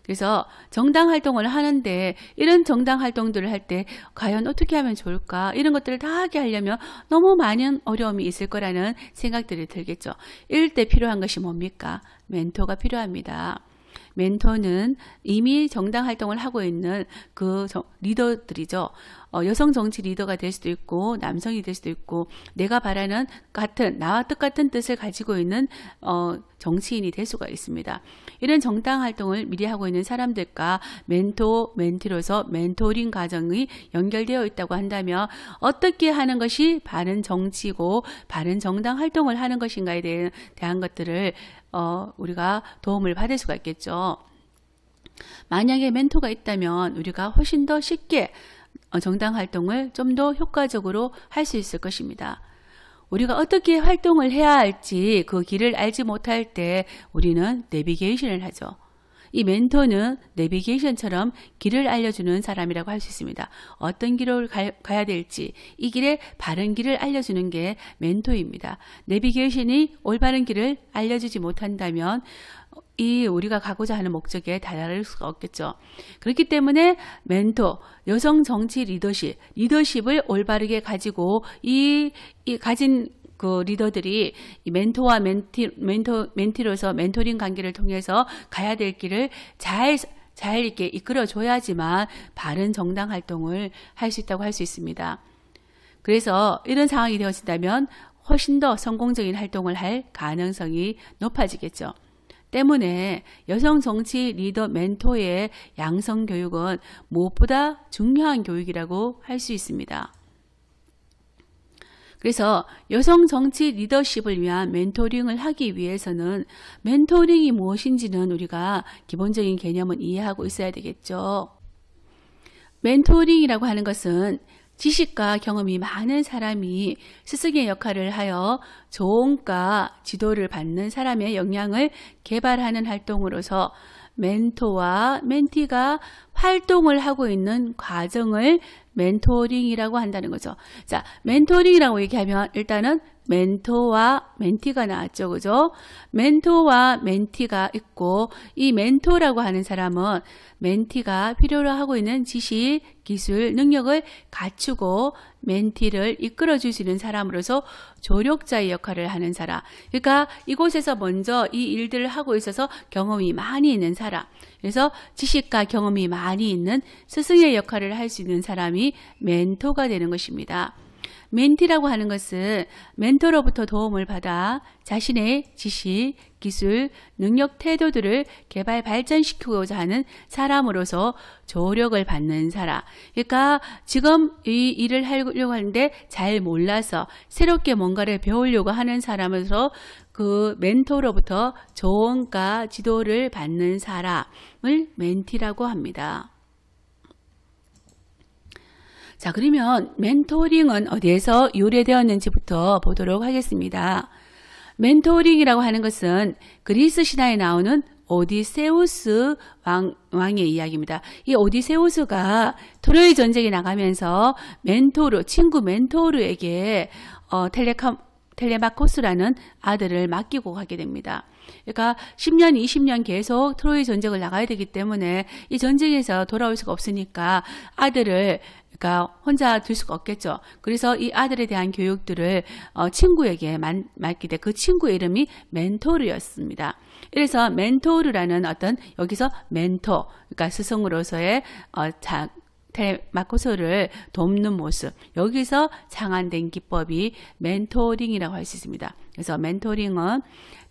그래서 정당 활동을 하는데 이런 정당 활동들을 할 때 과연 어떻게 하면 좋을까? 이런 것들을 다 하게 하려면 너무 많은 어려움이 있을 거라는 생각들이 들겠죠. 이럴 때 필요한 것이 뭡니까? 멘토가 필요합니다. 멘토는 이미 정당 활동을 하고 있는 그 리더들이죠. 여성 정치 리더가 될 수도 있고 남성이 될 수도 있고 내가 바라는 나와 똑같은 뜻을 가지고 있는 정치인이 될 수가 있습니다. 이런 정당 활동을 미리 하고 있는 사람들과 멘티로서 멘토링 과정이 연결되어 있다고 한다면 어떻게 하는 것이 바른 정치고 바른 정당 활동을 하는 것인가에 대한 것들을 우리가 도움을 받을 수가 있겠죠. 만약에 멘토가 있다면 우리가 훨씬 더 쉽게 정당 활동을 좀 더 효과적으로 할 수 있을 것입니다. 우리가 어떻게 활동을 해야 할지 그 길을 알지 못할 때 우리는 내비게이션을 하죠. 이 멘토는 내비게이션처럼 길을 알려주는 사람이라고 할 수 있습니다. 어떤 길을 가야 될지 이 길의 바른 길을 알려주는 게 멘토입니다. 내비게이션이 올바른 길을 알려주지 못한다면 우리가 가고자 하는 목적에 달할 수가 없겠죠. 그렇기 때문에 멘토, 여성 정치 리더십을 올바르게 가지고 가진 그 리더들이 이 멘토와 멘티로서 멘토링 관계를 통해서 가야 될 길을 잘 이렇게 이끌어줘야지만 바른 정당 활동을 할 수 있다고 할 수 있습니다. 그래서 이런 상황이 되어진다면 훨씬 더 성공적인 활동을 할 가능성이 높아지겠죠. 때문에 여성 정치 리더 멘토의 양성 교육은 무엇보다 중요한 교육이라고 할 수 있습니다. 그래서 여성 정치 리더십을 위한 멘토링을 하기 위해서는 멘토링이 무엇인지는 우리가 기본적인 개념은 이해하고 있어야 되겠죠. 멘토링이라고 하는 것은 지식과 경험이 많은 사람이 스승의 역할을 하여 조언과 지도를 받는 사람의 역량을 개발하는 활동으로서 멘토와 멘티가 활동을 하고 있는 과정을 멘토링이라고 한다는 거죠. 자, 멘토링이라고 얘기하면 일단은 멘토와 멘티가 나왔죠. 그죠? 멘토와 멘티가 있고 이 멘토라고 하는 사람은 멘티가 필요로 하고 있는 지식, 기술, 능력을 갖추고 멘티를 이끌어 줄 수 있는 사람으로서 조력자의 역할을 하는 사람. 그러니까 이곳에서 먼저 이 일들을 하고 있어서 경험이 많이 있는 사람. 그래서 지식과 경험이 많이 있는 스승의 역할을 할 수 있는 사람이 멘토가 되는 것입니다. 멘티라고 하는 것은 멘토로부터 도움을 받아 자신의 지식, 기술, 능력, 태도들을 개발, 발전시키고자 하는 사람으로서 조력을 받는 사람. 그러니까 지금 이 일을 하려고 하는데 잘 몰라서 새롭게 뭔가를 배우려고 하는 사람으로서 그 멘토로부터 조언과 지도를 받는 사람을 멘티라고 합니다. 자, 그러면 멘토링은 어디에서 유래되었는지부터 보도록 하겠습니다. 멘토링이라고 하는 것은 그리스 신화에 나오는 오디세우스 왕의 이야기입니다. 이 오디세우스가 트로이 전쟁에 나가면서 친구 멘토르에게 텔레마코스라는 아들을 맡기고 가게 됩니다. 그러니까 10년, 20년 계속 트로이 전쟁을 나가야 되기 때문에 이 전쟁에서 돌아올 수가 없으니까 아들을 혼자 둘 수가 없겠죠. 그래서 이 아들에 대한 교육들을 친구에게 맡기되 그 친구의 이름이 멘토르였습니다. 그래서 멘토르라는 여기서 멘토, 그러니까 스승으로서의 텔레마코스를 돕는 모습, 여기서 창안된 기법이 멘토링이라고 할 수 있습니다. 그래서 멘토링은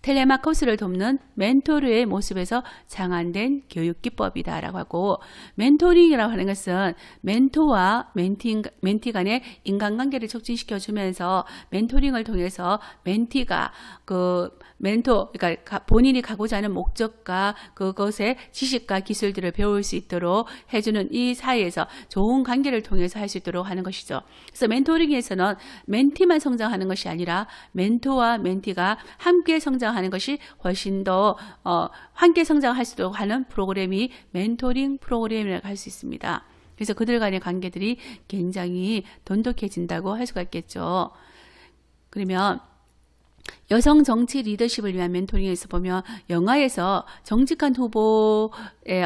텔레마코스를 돕는 멘토르의 모습에서 창안된 교육 기법이다라고 하고, 멘토링이라고 하는 것은 멘토와 멘티 간의 인간관계를 촉진시켜 주면서 멘토링을 통해서 멘티가 그러니까 본인이 가고자 하는 목적과 그것의 지식과 기술들을 배울 수 있도록 해주는 이 사이에서 좋은 관계를 통해서 할 수 있도록 하는 것이죠. 그래서 멘토링에서는 멘티만 성장하는 것이 아니라 멘토와 멘티가 함께 성장하는 것이 훨씬 더 함께 성장할 수 있도록 하는 프로그램이 멘토링 프로그램이라고 할 수 있습니다. 그래서 그들 간의 관계들이 굉장히 돈독해진다고 할 수가 있겠죠. 그러면 여성 정치 리더십을 위한 멘토링에서 보면 영화에서 정직한 후보의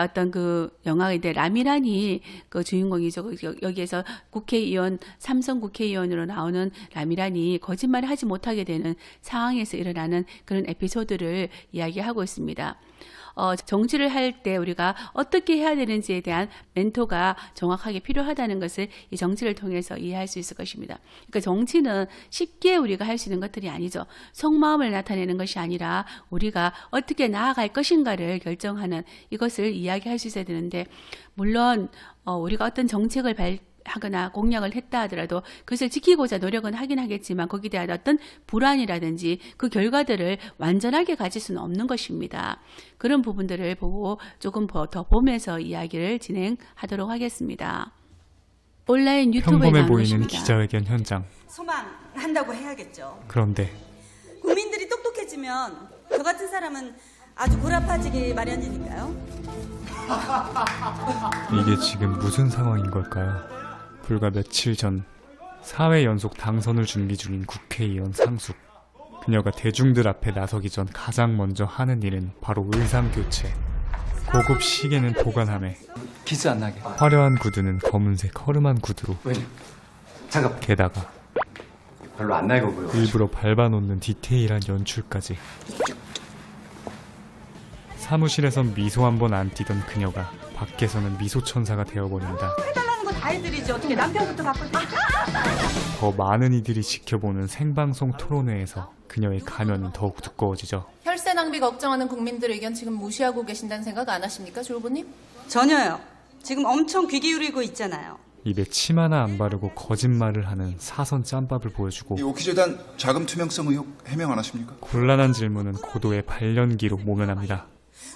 영화인데 라미란이 그 주인공이죠. 여기에서 삼성 국회의원으로 나오는 라미란이 거짓말을 하지 못하게 되는 상황에서 일어나는 그런 에피소드를 이야기하고 있습니다. 정치를 할 때 우리가 어떻게 해야 되는지에 대한 멘토가 정확하게 필요하다는 것을 이 정치를 통해서 이해할 수 있을 것입니다. 그러니까 정치는 쉽게 우리가 할 수 있는 것들이 아니죠. 속마음을 나타내는 것이 아니라 우리가 어떻게 나아갈 것인가를 결정하는 이것을 이야기할 수 있어야 되는데, 물론 우리가 어떤 정책을 하거나 공약을 했다 하더라도 그것을 지키고자 노력은 하긴 하겠지만 거기에 대한 어떤 불안이라든지 그 결과들을 완전하게 가질 수는 없는 것입니다. 그런 부분들을 보고 조금 더 보면서 이야기를 진행하도록 하겠습니다. 온라인 유튜브에 평범해 나오는 보이는 것입니다. 기자회견 현장. 소망한다고 해야겠죠. 그런데 국민들이 똑똑해지면 저 같은 사람은 아주 고라파지기 마련이니까요. 이게 지금 무슨 상황인 걸까요? 불과 며칠 전 사회 연속 당선을 준비 중인 국회의원 상숙. 그녀가 대중들 앞에 나서기 전 가장 먼저 하는 일은 바로 의상교체. 고급 시계는 보관함에, 기스 안 나게. 화려한 구두는 검은색 허름한 구두로, 왜냐? 잠깐. 게다가 별로 안 낡아 보여. 일부러 밟아놓는 디테일한 연출까지. 사무실에선 미소 한 번 안 띠던 그녀가 밖에서는 미소천사가 되어버린다. 해달라는 거 다 해드리지. 어떻게 남편부터 바꿔드릴까? 더 많은 이들이 지켜보는 생방송 토론회에서 그녀의 가면은 더욱 두꺼워지죠. 혈세 낭비 걱정하는 국민들 의견 지금 무시하고 계신다는 생각 안 하십니까, 조 후보님? 전혀요. 지금 엄청 귀 기울이고 있잖아요. 입에 침 하나 안 바르고 거짓말을 하는 사선 짬밥을 보여주고, 이 오키재단 자금 투명성 의혹 해명 안 하십니까? 곤란한 질문은 고도의 발연기로 모면합니다.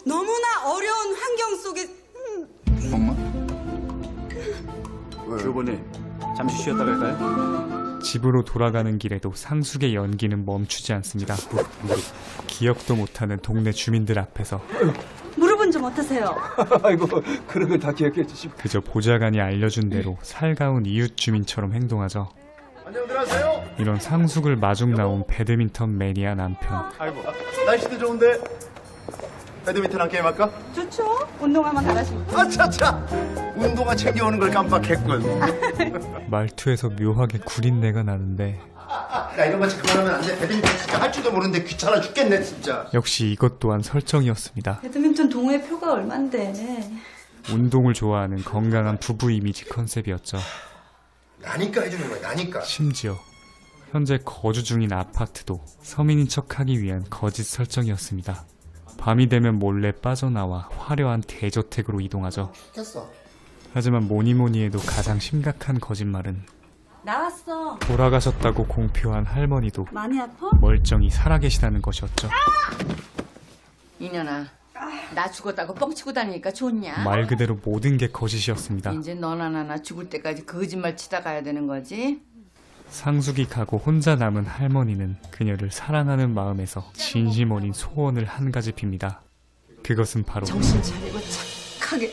너무나 어려운 환경 속에 엄마? 조 후보님, 잠시 쉬었다 갈까요? 집으로 돌아가는 길에도 상숙의 연기는 멈추지 않습니다. 기억도 못하는 동네 주민들 앞에서 무릎은 좀 어떠세요? 아이고, 그런 걸 다 기억해 주시고. 그저 보좌관이 알려준 대로 살가운 이웃 주민처럼 행동하죠. 안녕들 하세요. 이런 상숙을 마중 나온 배드민턴 매니아 남편. 아이고, 날씨도 좋은데 배드민턴 한 게임 할까? 좋죠. 운동화만 잘하시고. 아차차, 운동화 챙겨오는 걸 깜빡했군. 말투에서 묘하게 구린내가 나는데 나 이런 거 그만하면 안 돼. 배드민턴 진짜 할 줄도 모르는데 귀찮아 죽겠네 진짜. 역시 이것 또한 설정이었습니다. 배드민턴 동호회 표가 얼만데. 운동을 좋아하는 건강한 부부 이미지 컨셉이었죠. 나니까 해주는 거야. 나니까. 심지어 현재 거주 중인 아파트도 서민인 척하기 위한 거짓 설정이었습니다. 밤이 되면 몰래 빠져나와 화려한 대저택으로 이동하죠. 됐어. 하지만 뭐니뭐니 해도 가장 심각한 거짓말은 나왔어. 돌아가셨다고 공표한 할머니도 많이 아파? 멀쩡히 살아계시다는 것이었죠. 이년아, 나 죽었다고 뻥치고 다니니까 좋냐? 말 그대로 모든 게 거짓이었습니다. 이제 너나 나나 죽을 때까지 거짓말 치다 가야 되는 거지? 상숙이 가고 혼자 남은 할머니는 그녀를 사랑하는 마음에서 진심 어린 소원을 한 가지 빕니다. 그것은 바로 정신 차리고 착하게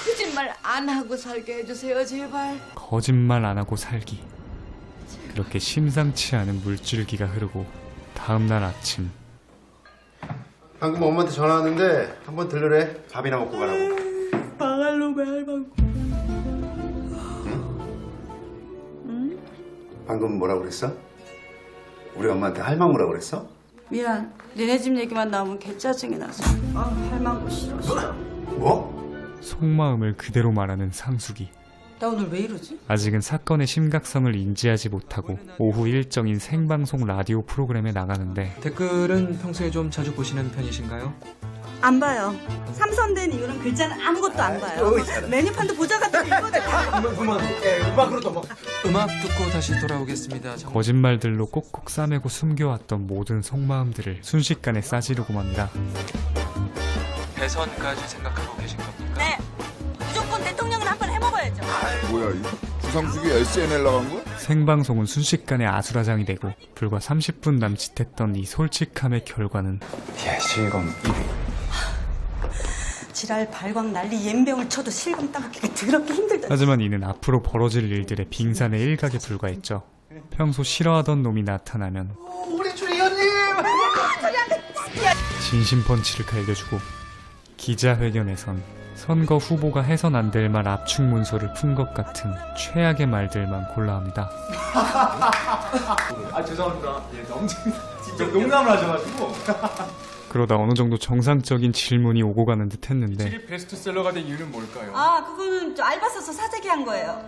거짓말 안 하고 살게 해주세요, 제발. 거짓말 안 하고 살기. 그렇게 심상치 않은 물줄기가 흐르고 다음날 아침 방금 엄마한테 전화 왔는데 한번 들르래. 밥이나 먹고 가라고. 방금 뭐라고 그랬어? 우리 엄마한테 할망구라고 그랬어? 미안. 니네 집 얘기만 나오면 개짜증이 나서. 할망구 싫어. 뭐? 속마음을 그대로 말하는 상숙이. 나 오늘 왜 이러지? 아직은 사건의 심각성을 인지하지 못하고 오후 일정인 생방송 라디오 프로그램에 나가는데 댓글은 평소에 좀 자주 보시는 편이신가요? 안 봐요. 삼선된 이유는 글자는 아무것도 안 봐요. 메뉴판도 보자 같은 이거죠. 음악으로도 뭐. 음악 듣고 다시 돌아오겠습니다. 거짓말들로 꼭꼭 싸매고 숨겨왔던 모든 속마음들을 순식간에 싸지르고 맙니다. 대선까지 생각하고 계신 겁니까? 네. 무조건 대통령은 한번 해먹어야죠. 뭐야, 이 부상숙이 SNL 나간 거야? 생방송은 순식간에 아수라장이 되고 불과 30분 남짓했던 이 솔직함의 결과는 예, 실검 1위. 지랄 발광 난리 옌병을 쳐도 실감 따먹기가 더럽게 힘들다. 하지만 이는 앞으로 벌어질 일들의 빙산의 일각에 불과했죠. 평소 싫어하던 놈이 나타나면 우리 주의원님. 진심 펀치를 갈겨주고 기자회견에선 선거 후보가 해선 안 될 말 압축 문서를 푼 것 같은 최악의 말들만 골라합니다. 아 죄송합니다. 예, 너무 진짜 농담을 하셔가지고. 그러다 어느 정도 정상적인 질문이 오고 가는 듯 했는데 베스트셀러가 된 이유는 뭘까요? 아, 그거는 저 알바 써서 사재기 한 거예요.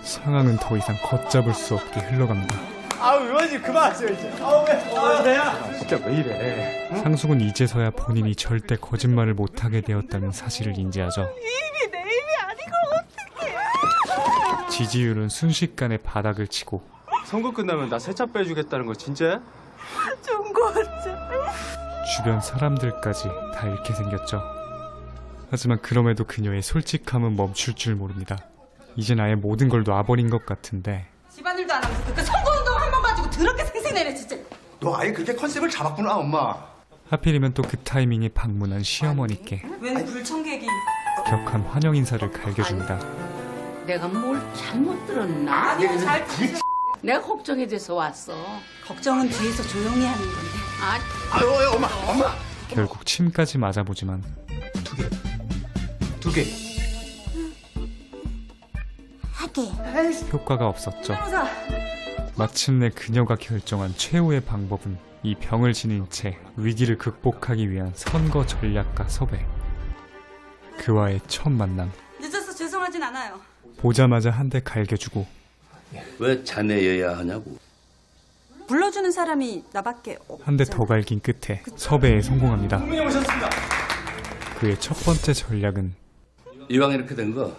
상황은 더 이상 걷잡을 수 없게 흘러갑니다. 아우 의원님 그만하세요 이제. 아우 왜? 그래야? 진짜 왜 이래? 상숙은 이제서야 본인이 절대 거짓말을 못하게 되었다는 사실을 인지하죠. 입이 내 입이 아니고 어떡해. 지지율은 순식간에 바닥을 치고 선거 끝나면 나 세차 빼주겠다는 거 진짜야? 중고차. 주변 사람들까지 다 잃게 생겼죠. 하지만 그럼에도 그녀의 솔직함은 멈출 줄 모릅니다. 이젠 아예 모든 걸 놔버린 것 같은데 집안일도 안 하면서 그 선거운동 한 번 가지고 더럽게 생색내네 진짜. 너 아예 그렇게 컨셉을 잡았구나 엄마. 하필이면 또 그 타이밍에 방문한 시어머니께 웬 불청객이. 격한 환영 인사를 갈겨줍니다. 내가 뭘 잘못 들었나? 아니요, 잘 들으셨... 내가 걱정이 돼서 왔어. 걱정은 뒤에서 조용히 하는 건데. 아유, 엄마. 결국 침까지 맞아보지만 두 개. 효과가 없었죠. 변호사. 마침내 그녀가 결정한 최후의 방법은 이 병을 지닌 채 위기를 극복하기 위한 선거 전략가 섭외. 그와의 첫 만남. 늦어서 죄송하진 않아요. 보자마자 한 대 갈겨주고 왜 자네여야 하냐고. 불러주는 사람이 나밖에 한 대 더 갈긴 끝에 섭외에 성공합니다. 그의 첫 번째 전략은 이왕 이렇게 된 거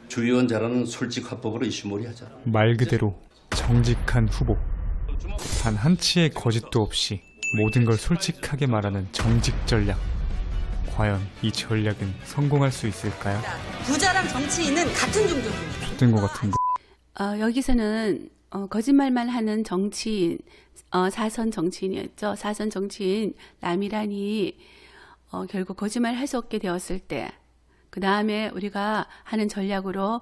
주의원 잘하는 솔직 화법으로 이슈몰이 하자. 말 그대로 정직한 후보. 단 한치의 거짓도 없이 모든 걸 솔직하게 말하는 정직 전략. 과연 이 전략은 성공할 수 있을까요? 부자랑 정치인은 같은 종족입니다. 된 것 같은데. 여기서는 거짓말만 하는 정치인, 사선 정치인이었죠. 사선 정치인 남이란이 결국 거짓말 할 수 없게 되었을 때, 그 다음에 우리가 하는 전략으로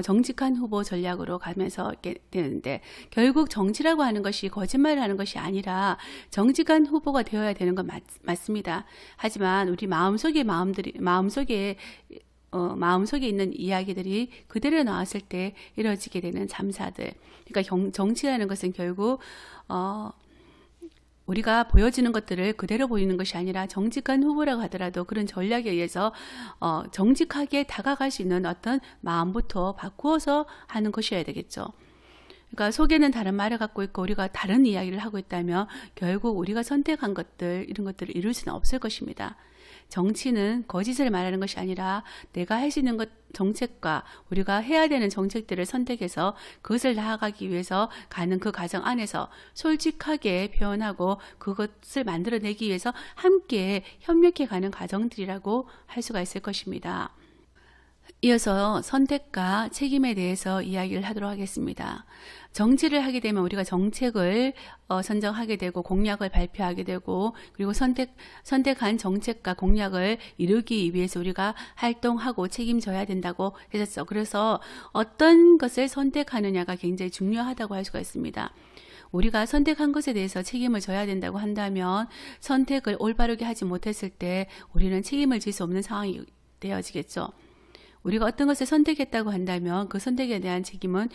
정직한 후보 전략으로 가면서 이렇게 되는데, 결국 정치라고 하는 것이 거짓말을 하는 것이 아니라 정직한 후보가 되어야 되는 건 맞습니다. 하지만 우리 마음속에 있는 이야기들이 그대로 나왔을 때 이루어지게 되는 참사들. 그러니까 정치라는 것은 결국 우리가 보여지는 것들을 그대로 보이는 것이 아니라 정직한 후보라고 하더라도 그런 전략에 의해서 정직하게 다가갈 수 있는 어떤 마음부터 바꾸어서 하는 것이어야 되겠죠. 그러니까 속에는 다른 말을 갖고 있고 우리가 다른 이야기를 하고 있다면 결국 우리가 선택한 것들, 이런 것들을 이룰 수는 없을 것입니다. 정치는 거짓을 말하는 것이 아니라 내가 할 수 있는 것, 정책과 우리가 해야 되는 정책들을 선택해서 그것을 나아가기 위해서 가는 그 과정 안에서 솔직하게 표현하고 그것을 만들어내기 위해서 함께 협력해 가는 과정들이라고 할 수가 있을 것입니다. 이어서 선택과 책임에 대해서 이야기를 하도록 하겠습니다. 정치를 하게 되면 우리가 정책을 선정하게 되고 공약을 발표하게 되고, 그리고 선택한 정책과 공약을 이루기 위해서 우리가 활동하고 책임져야 된다고 했었죠. 그래서 어떤 것을 선택하느냐가 굉장히 중요하다고 할 수가 있습니다. 우리가 선택한 것에 대해서 책임을 져야 된다고 한다면 선택을 올바르게 하지 못했을 때 우리는 책임을 질 수 없는 상황이 되어지겠죠. 우리가 어떤 것을 선택했다고 한다면 그 선택에 대한 책임은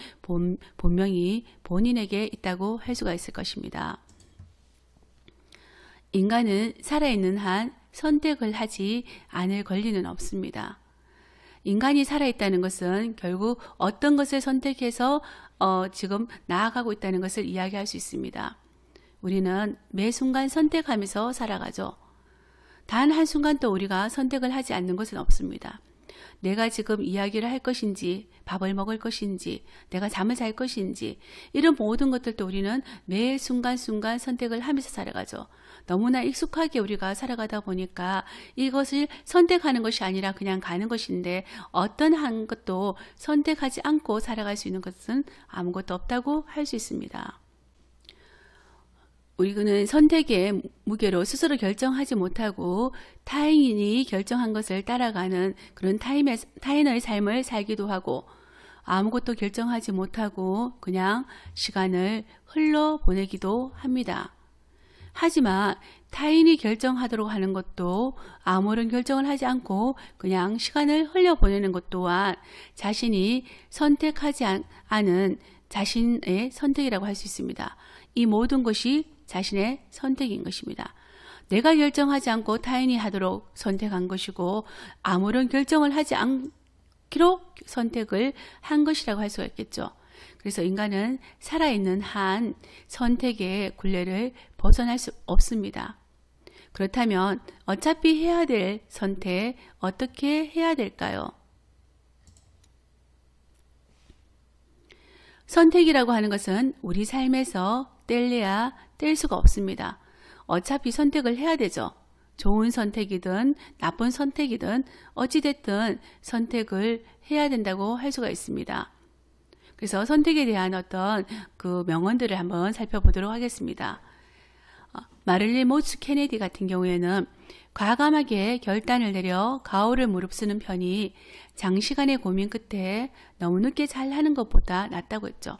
분명히 본인에게 있다고 할 수가 있을 것입니다. 인간은 살아있는 한 선택을 하지 않을 권리는 없습니다. 인간이 살아있다는 것은 결국 어떤 것을 선택해서 지금 나아가고 있다는 것을 이야기할 수 있습니다. 우리는 매 순간 선택하면서 살아가죠. 단 한순간도 우리가 선택을 하지 않는 것은 없습니다. 내가 지금 이야기를 할 것인지, 밥을 먹을 것인지, 내가 잠을 잘 것인지, 이런 모든 것들도 우리는 매 순간순간 선택을 하면서 살아가죠. 너무나 익숙하게 우리가 살아가다 보니까 이것을 선택하는 것이 아니라 그냥 가는 것인데, 어떤 한 것도 선택하지 않고 살아갈 수 있는 것은 아무것도 없다고 할 수 있습니다. 우리는 선택의 무게로 스스로 결정하지 못하고 타인이 결정한 것을 따라가는 그런 타인의 삶을 살기도 하고, 아무것도 결정하지 못하고 그냥 시간을 흘러보내기도 합니다. 하지만 타인이 결정하도록 하는 것도, 아무런 결정을 하지 않고 그냥 시간을 흘려보내는 것 또한 자신이 선택하지 않은 자신의 선택이라고 할 수 있습니다. 이 모든 것이 자신의 선택인 것입니다. 내가 결정하지 않고 타인이 하도록 선택한 것이고, 아무런 결정을 하지 않기로 선택을 한 것이라고 할 수가 있겠죠. 그래서 인간은 살아있는 한 선택의 굴레를 벗어날 수 없습니다. 그렇다면 어차피 해야 될 선택, 어떻게 해야 될까요? 선택이라고 하는 것은 우리 삶에서 뗄래야 뗄 수가 없습니다. 어차피 선택을 해야 되죠. 좋은 선택이든 나쁜 선택이든 어찌됐든 선택을 해야 된다고 할 수가 있습니다. 그래서 선택에 대한 어떤 그 명언들을 한번 살펴보도록 하겠습니다. 마릴린 모츠 케네디 같은 경우에는 과감하게 결단을 내려 가오를 무릅쓰는 편이 장시간의 고민 끝에 너무 늦게 잘하는 것보다 낫다고 했죠.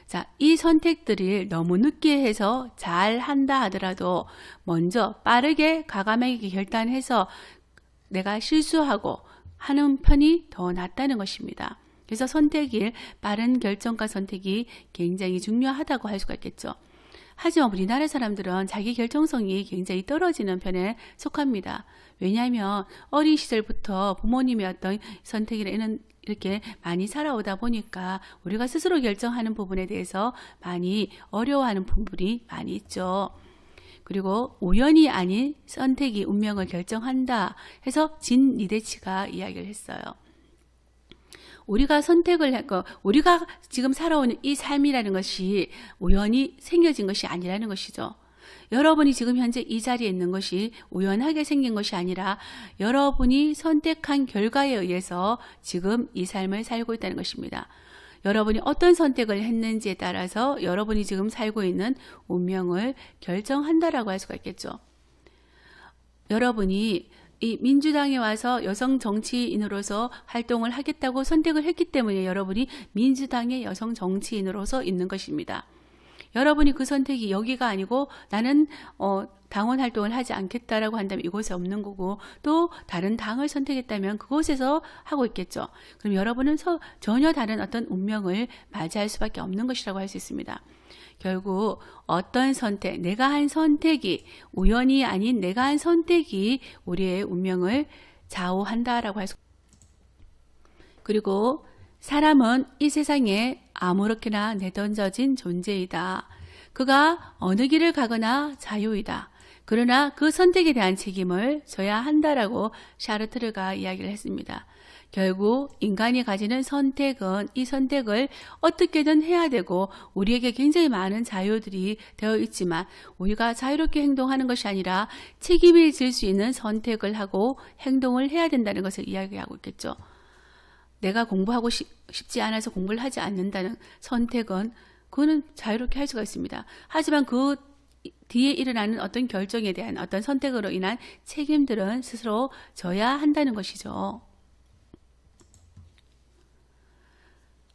자, 이 선택들을 너무 늦게 해서 잘한다 하더라도 먼저 빠르게 과감하게 결단해서 내가 실수하고 하는 편이 더 낫다는 것입니다. 그래서 빠른 결정과 선택이 굉장히 중요하다고 할 수가 있겠죠. 하지만 우리나라 사람들은 자기 결정성이 굉장히 떨어지는 편에 속합니다. 왜냐하면 어린 시절부터 부모님의 어떤 선택이나 이렇게 많이 살아오다 보니까 우리가 스스로 결정하는 부분에 대해서 많이 어려워하는 부분이 많이 있죠. 그리고 우연이 아닌 선택이 운명을 결정한다 해서 진 리데치가 이야기를 했어요. 우리가 우리가 지금 살아오는 이 삶이라는 것이 우연히 생겨진 것이 아니라는 것이죠. 여러분이 지금 현재 이 자리에 있는 것이 우연하게 생긴 것이 아니라 여러분이 선택한 결과에 의해서 지금 이 삶을 살고 있다는 것입니다. 여러분이 어떤 선택을 했는지에 따라서 여러분이 지금 살고 있는 운명을 결정한다라고 할 수가 있겠죠. 여러분이 이 민주당에 와서 여성 정치인으로서 활동을 하겠다고 선택을 했기 때문에 여러분이 민주당의 여성 정치인으로서 있는 것입니다. 여러분이 그 선택이 여기가 아니고 나는 당원 활동을 하지 않겠다라고 한다면 이곳에 없는 거고 또 다른 당을 선택했다면 그곳에서 하고 있겠죠. 그럼 여러분은 전혀 다른 어떤 운명을 맞이할 수밖에 없는 것이라고 할 수 있습니다. 결국 어떤 선택, 내가 한 선택이 우연이 아닌 내가 한 선택이 우리의 운명을 좌우한다라고 할 수. 그리고 사람은 이 세상에 아무렇게나 내던져진 존재이다. 그가 어느 길을 가거나 자유이다. 그러나 그 선택에 대한 책임을 져야 한다라고 샤르트르가 이야기를 했습니다. 결국 인간이 가지는 선택은 이 선택을 어떻게든 해야 되고 우리에게 굉장히 많은 자유들이 되어 있지만 우리가 자유롭게 행동하는 것이 아니라 책임을 질 수 있는 선택을 하고 행동을 해야 된다는 것을 이야기하고 있겠죠. 내가 공부하고 싶지 않아서 공부를 하지 않는다는 선택은 그거는 자유롭게 할 수가 있습니다. 하지만 그 뒤에 일어나는 어떤 결정에 대한 어떤 선택으로 인한 책임들은 스스로 져야 한다는 것이죠.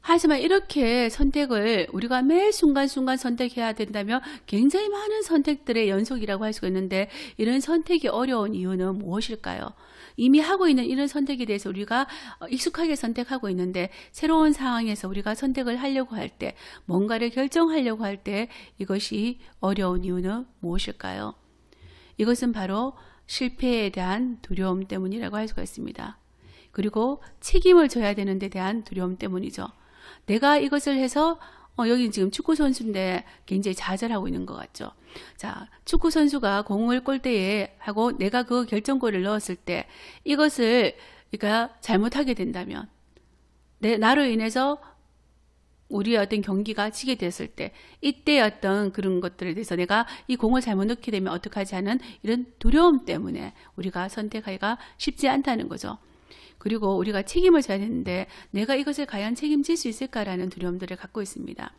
하지만 이렇게 선택을 우리가 매 순간순간 선택해야 된다면 굉장히 많은 선택들의 연속이라고 할 수가 있는데 이런 선택이 어려운 이유는 무엇일까요? 이미 하고 있는 이런 선택에 대해서 우리가 익숙하게 선택하고 있는데 새로운 상황에서 우리가 선택을 하려고 할 때 뭔가를 결정하려고 할 때 이것이 어려운 이유는 무엇일까요? 이것은 바로 실패에 대한 두려움 때문이라고 할 수가 있습니다. 그리고 책임을 져야 되는 데 대한 두려움 때문이죠. 내가 이것을 해서 여기 지금 축구 선수인데 굉장히 좌절하고 있는 것 같죠. 자, 축구 선수가 공을 골대에 하고 내가 그 결정골을 넣었을 때 이것을 그러니까 잘못하게 된다면 나로 인해서 우리의 어떤 경기가 지게 됐을 때 이때 어떤 그런 것들에 대해서 내가 이 공을 잘못 넣게 되면 어떡하지 하는 이런 두려움 때문에 우리가 선택하기가 쉽지 않다는 거죠. 그리고 우리가 책임을 져야 되는데 내가 이것을 과연 책임질 수 있을까라는 두려움들을 갖고 있습니다.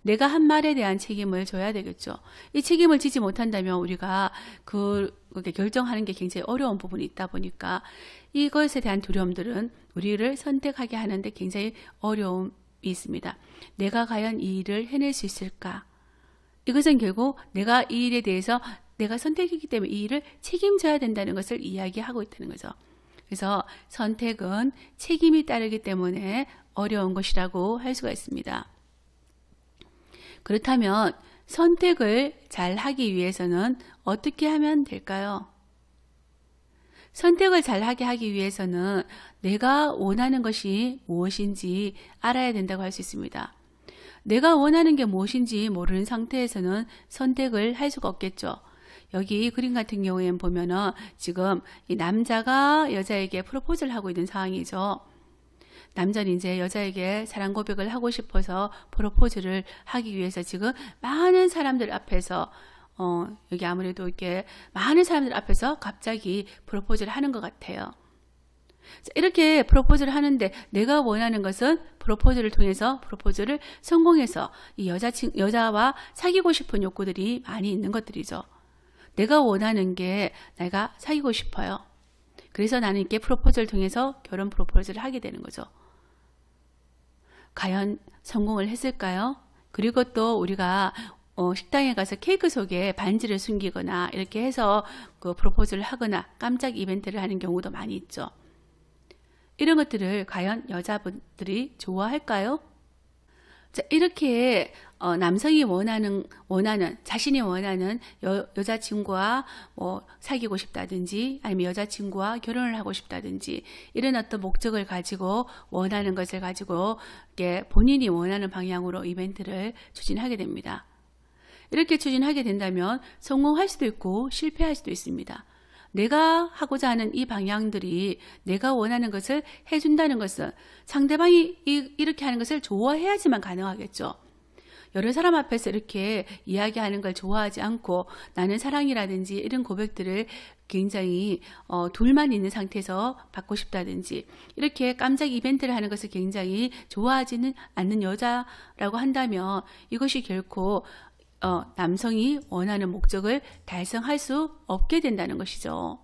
내가 한 말에 대한 책임을 져야 되겠죠. 이 책임을 지지 못한다면 우리가 그렇게 결정하는 게 굉장히 어려운 부분이 있다 보니까 이것에 대한 두려움들은 우리를 선택하게 하는데 굉장히 어려움이 있습니다. 내가 과연 이 일을 해낼 수 있을까? 이것은 결국 내가 이 일에 대해서 내가 선택했기 때문에 이 일을 책임져야 된다는 것을 이야기하고 있다는 거죠. 그래서 선택은 책임이 따르기 때문에 어려운 것이라고 할 수가 있습니다. 그렇다면 선택을 잘 하기 위해서는 어떻게 하면 될까요? 선택을 잘하게 하기 위해서는 내가 원하는 것이 무엇인지 알아야 된다고 할 수 있습니다. 내가 원하는 게 무엇인지 모르는 상태에서는 선택을 할 수가 없겠죠. 여기 그림 같은 경우에는 보면은 지금 이 남자가 여자에게 프로포즈를 하고 있는 상황이죠. 남자는 이제 여자에게 사랑 고백을 하고 싶어서 프로포즈를 하기 위해서 지금 많은 사람들 앞에서 여기 아무래도 이렇게 많은 사람들 앞에서 갑자기 프로포즈를 하는 것 같아요. 이렇게 프로포즈를 하는데 내가 원하는 것은 프로포즈를 통해서 프로포즈를 성공해서 이 여자와 사귀고 싶은 욕구들이 많이 있는 것들이죠. 내가 원하는 게 내가 사귀고 싶어요. 그래서 나는 이렇게 프로포즈를 통해서 결혼 프로포즈를 하게 되는 거죠. 과연 성공을 했을까요? 그리고 또 우리가 식당에 가서 케이크 속에 반지를 숨기거나 이렇게 해서 그 프로포즈를 하거나 깜짝 이벤트를 하는 경우도 많이 있죠. 이런 것들을 과연 여자분들이 좋아할까요? 자, 이렇게 남성이 자신이 원하는 여자친구와 사귀고 싶다든지 아니면 여자친구와 결혼을 하고 싶다든지 이런 어떤 목적을 가지고 원하는 것을 가지고 이렇게 본인이 원하는 방향으로 이벤트를 추진하게 됩니다. 이렇게 추진하게 된다면 성공할 수도 있고 실패할 수도 있습니다. 내가 하고자 하는 이 방향들이 내가 원하는 것을 해준다는 것은 상대방이 이렇게 하는 것을 좋아해야지만 가능하겠죠. 여러 사람 앞에서 이렇게 이야기하는 걸 좋아하지 않고 나는 사랑이라든지 이런 고백들을 굉장히 둘만 있는 상태에서 받고 싶다든지 이렇게 깜짝 이벤트를 하는 것을 굉장히 좋아하지는 않는 여자라고 한다면 이것이 결코 남성이 원하는 목적을 달성할 수 없게 된다는 것이죠.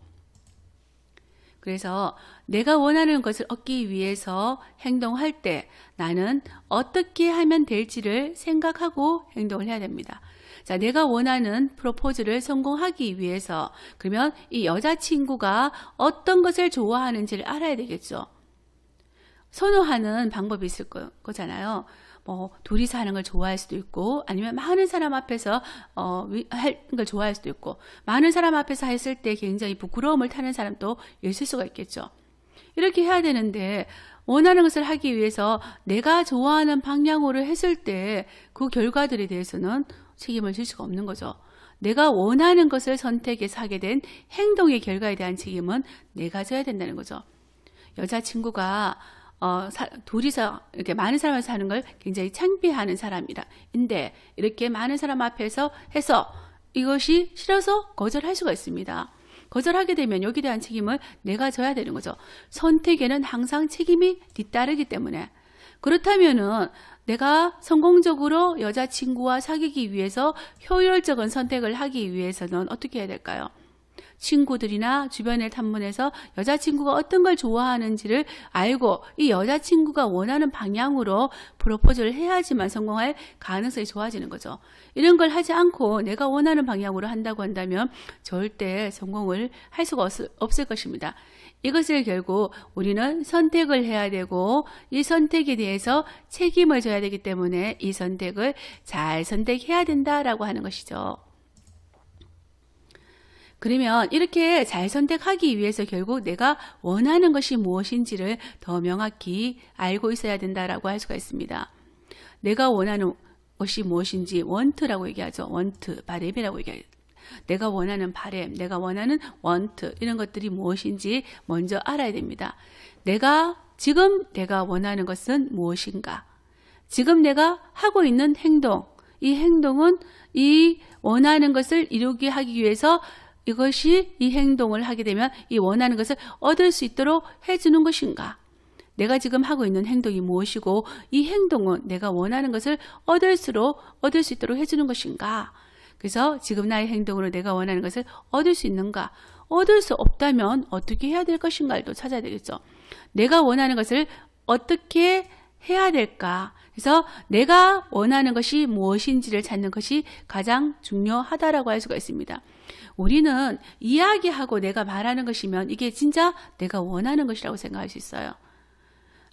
그래서 내가 원하는 것을 얻기 위해서 행동할 때 나는 어떻게 하면 될지를 생각하고 행동을 해야 됩니다. 자, 내가 원하는 프로포즈를 성공하기 위해서 그러면 이 여자친구가 어떤 것을 좋아하는지를 알아야 되겠죠. 선호하는 방법이 있을 거잖아요. 둘이서 하는 걸 좋아할 수도 있고 아니면 많은 사람 앞에서 하는 걸 좋아할 수도 있고 많은 사람 앞에서 했을 때 굉장히 부끄러움을 타는 사람도 있을 수가 있겠죠. 이렇게 해야 되는데 원하는 것을 하기 위해서 내가 좋아하는 방향으로 했을 때 그 결과들에 대해서는 책임을 질 수가 없는 거죠. 내가 원하는 것을 선택해서 하게 된 행동의 결과에 대한 책임은 내가 져야 된다는 거죠. 여자친구가 둘이서 이렇게 많은 사람을 사는 걸 굉장히 창피해하는 사람이라. 근데 이렇게 많은 사람 앞에서 해서 이것이 싫어서 거절할 수가 있습니다. 거절하게 되면 여기에 대한 책임을 내가 져야 되는 거죠. 선택에는 항상 책임이 뒤따르기 때문에. 그렇다면은 내가 성공적으로 여자친구와 사귀기 위해서 효율적인 선택을 하기 위해서는 어떻게 해야 될까요? 친구들이나 주변을 탐문해서 여자친구가 어떤 걸 좋아하는지를 알고 이 여자친구가 원하는 방향으로 프로포즈를 해야지만 성공할 가능성이 좋아지는 거죠. 이런 걸 하지 않고 내가 원하는 방향으로 한다고 한다면 절대 성공을 할 수가 없을 것입니다. 이것을 결국 우리는 선택을 해야 되고 이 선택에 대해서 책임을 져야 되기 때문에 이 선택을 잘 선택해야 된다라고 하는 것이죠. 그러면 이렇게 잘 선택하기 위해서 결국 내가 원하는 것이 무엇인지를 더 명확히 알고 있어야 된다라고 할 수가 있습니다. 내가 원하는 것이 무엇인지 원트라고 얘기하죠. 원트, 바램이라고 얘기하죠. 내가 원하는 바램, 내가 원하는 원트 이런 것들이 무엇인지 먼저 알아야 됩니다. 지금 내가 원하는 것은 무엇인가? 지금 내가 하고 있는 행동, 이 행동은 이 원하는 것을 이루게 하기 위해서 이것이 이 행동을 하게 되면 이 원하는 것을 얻을 수 있도록 해주는 것인가? 내가 지금 하고 있는 행동이 무엇이고 이 행동은 내가 원하는 것을 얻을 수 있도록 해주는 것인가? 그래서 지금 나의 행동으로 내가 원하는 것을 얻을 수 있는가? 얻을 수 없다면 어떻게 해야 될 것인가를 또 찾아야 되겠죠. 내가 원하는 것을 어떻게 해야 될까? 그래서 내가 원하는 것이 무엇인지를 찾는 것이 가장 중요하다라고 할 수가 있습니다. 우리는 이야기하고 내가 말하는 것이면 이게 진짜 내가 원하는 것이라고 생각할 수 있어요.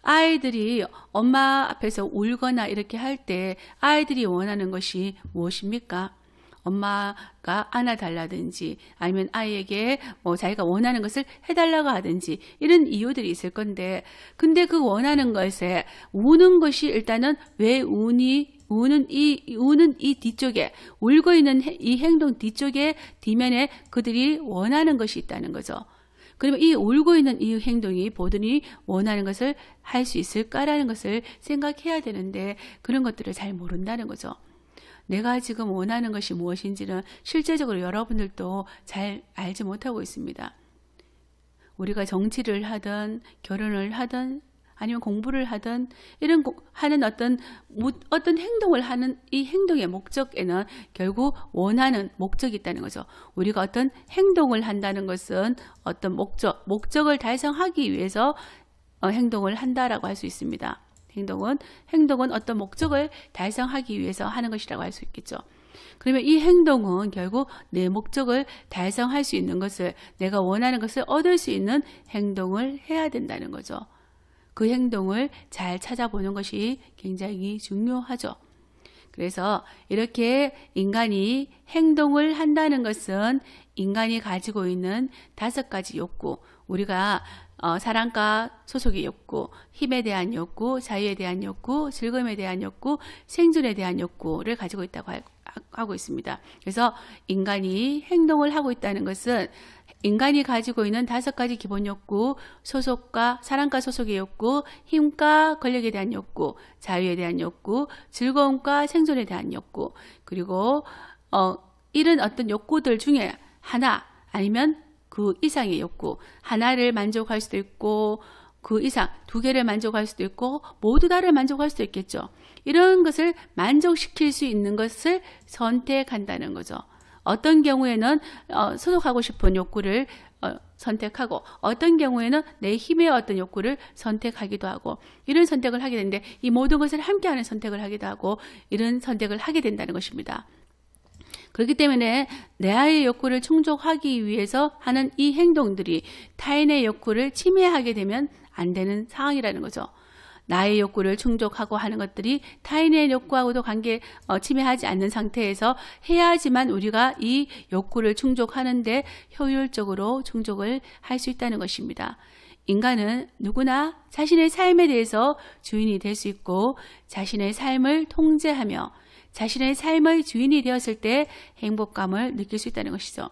아이들이 엄마 앞에서 울거나 이렇게 할 때 아이들이 원하는 것이 무엇입니까? 엄마가 안아달라든지 아니면 아이에게 자기가 원하는 것을 해달라고 하든지 이런 이유들이 있을 건데 근데 그 원하는 것에 우는 것이 일단은 왜 우는 이 뒤쪽에 울고 있는 이 행동 뒤쪽에 뒤면에 그들이 원하는 것이 있다는 거죠. 그러면 이 울고 있는 이 행동이 보더니 원하는 것을 할 수 있을까라는 것을 생각해야 되는데 그런 것들을 잘 모른다는 거죠. 내가 지금 원하는 것이 무엇인지는 실제적으로 여러분들도 잘 알지 못하고 있습니다. 우리가 정치를 하든 결혼을 하든 아니면 공부를 하든 이런 하는 어떤 행동을 하는 이 행동의 목적에는 결국 원하는 목적이 있다는 거죠. 우리가 어떤 행동을 한다는 것은 어떤 목적을 달성하기 위해서 행동을 한다라고 할 수 있습니다. 행동은 어떤 목적을 달성하기 위해서 하는 것이라고 할 수 있겠죠. 그러면 이 행동은 결국 내 목적을 달성할 수 있는 것을, 내가 원하는 것을 얻을 수 있는 행동을 해야 된다는 거죠. 그 행동을 잘 찾아보는 것이 굉장히 중요하죠. 그래서 이렇게 인간이 행동을 한다는 것은 인간이 가지고 있는 5가지 욕구, 우리가 사랑과 소속의 욕구, 힘에 대한 욕구, 자유에 대한 욕구, 즐거움에 대한 욕구, 생존에 대한 욕구를 가지고 있다고 하고 있습니다. 그래서 인간이 행동을 하고 있다는 것은 인간이 가지고 있는 5가지 기본 욕구, 사랑과 소속의 욕구, 힘과 권력에 대한 욕구, 자유에 대한 욕구, 즐거움과 생존에 대한 욕구, 그리고 이런 어떤 욕구들 중에 하나 아니면 그 이상의 욕구, 하나를 만족할 수도 있고 그 이상 2개를 만족할 수도 있고 모두 다를 만족할 수도 있겠죠. 이런 것을 만족시킬 수 있는 것을 선택한다는 거죠. 어떤 경우에는 소속하고 싶은 욕구를 선택하고 어떤 경우에는 내 힘의 어떤 욕구를 선택하기도 하고 이런 선택을 하게 되는데 이 모든 것을 함께하는 선택을 하기도 하고 이런 선택을 하게 된다는 것입니다. 그렇기 때문에 내의 욕구를 충족하기 위해서 하는 이 행동들이 타인의 욕구를 침해하게 되면 안 되는 상황이라는 거죠. 나의 욕구를 충족하고 하는 것들이 타인의 욕구하고도 침해하지 않는 상태에서 해야지만 우리가 이 욕구를 충족하는데 효율적으로 충족을 할 수 있다는 것입니다. 인간은 누구나 자신의 삶에 대해서 주인이 될 수 있고 자신의 삶을 통제하며 자신의 삶의 주인이 되었을 때 행복감을 느낄 수 있다는 것이죠.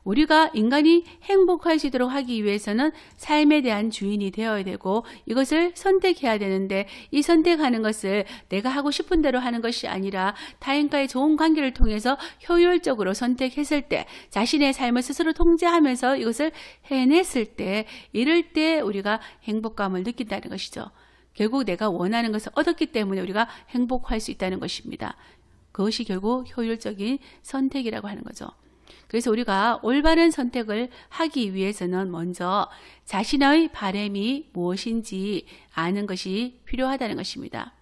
우리가 인간이 행복할 수 있도록 하기 위해서는 삶에 대한 주인이 되어야 되고 이것을 선택해야 되는데 이 선택하는 것을 내가 하고 싶은 대로 하는 것이 아니라 타인과의 좋은 관계를 통해서 효율적으로 선택했을 때 자신의 삶을 스스로 통제하면서 이것을 해냈을 때 이럴 때 우리가 행복감을 느낀다는 것이죠. 결국 내가 원하는 것을 얻었기 때문에 우리가 행복할 수 있다는 것입니다. 그것이 결국 효율적인 선택이라고 하는 거죠. 그래서 우리가 올바른 선택을 하기 위해서는 먼저 자신의 바람이 무엇인지 아는 것이 필요하다는 것입니다.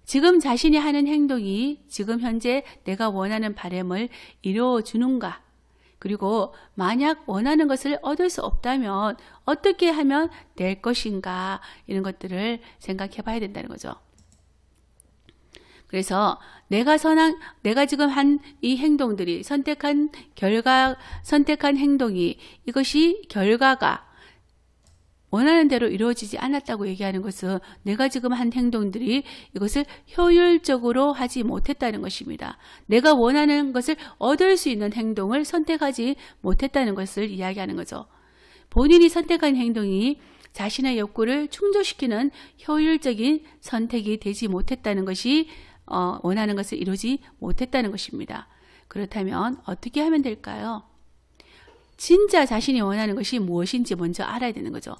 지금 자신이 하는 행동이 지금 현재 내가 원하는 바람을 이루어주는가? 그리고 만약 원하는 것을 얻을 수 없다면 어떻게 하면 될 것인가? 이런 것들을 생각해 봐야 된다는 거죠. 그래서 내가 지금 한 이 행동들이 선택한 행동이 이것이 결과가 원하는 대로 이루어지지 않았다고 얘기하는 것은 내가 지금 한 행동들이 이것을 효율적으로 하지 못했다는 것입니다. 내가 원하는 것을 얻을 수 있는 행동을 선택하지 못했다는 것을 이야기하는 거죠. 본인이 선택한 행동이 자신의 욕구를 충족시키는 효율적인 선택이 되지 못했다는 것이 원하는 것을 이루지 못했다는 것입니다. 그렇다면 어떻게 하면 될까요? 진짜 자신이 원하는 것이 무엇인지 먼저 알아야 되는 거죠.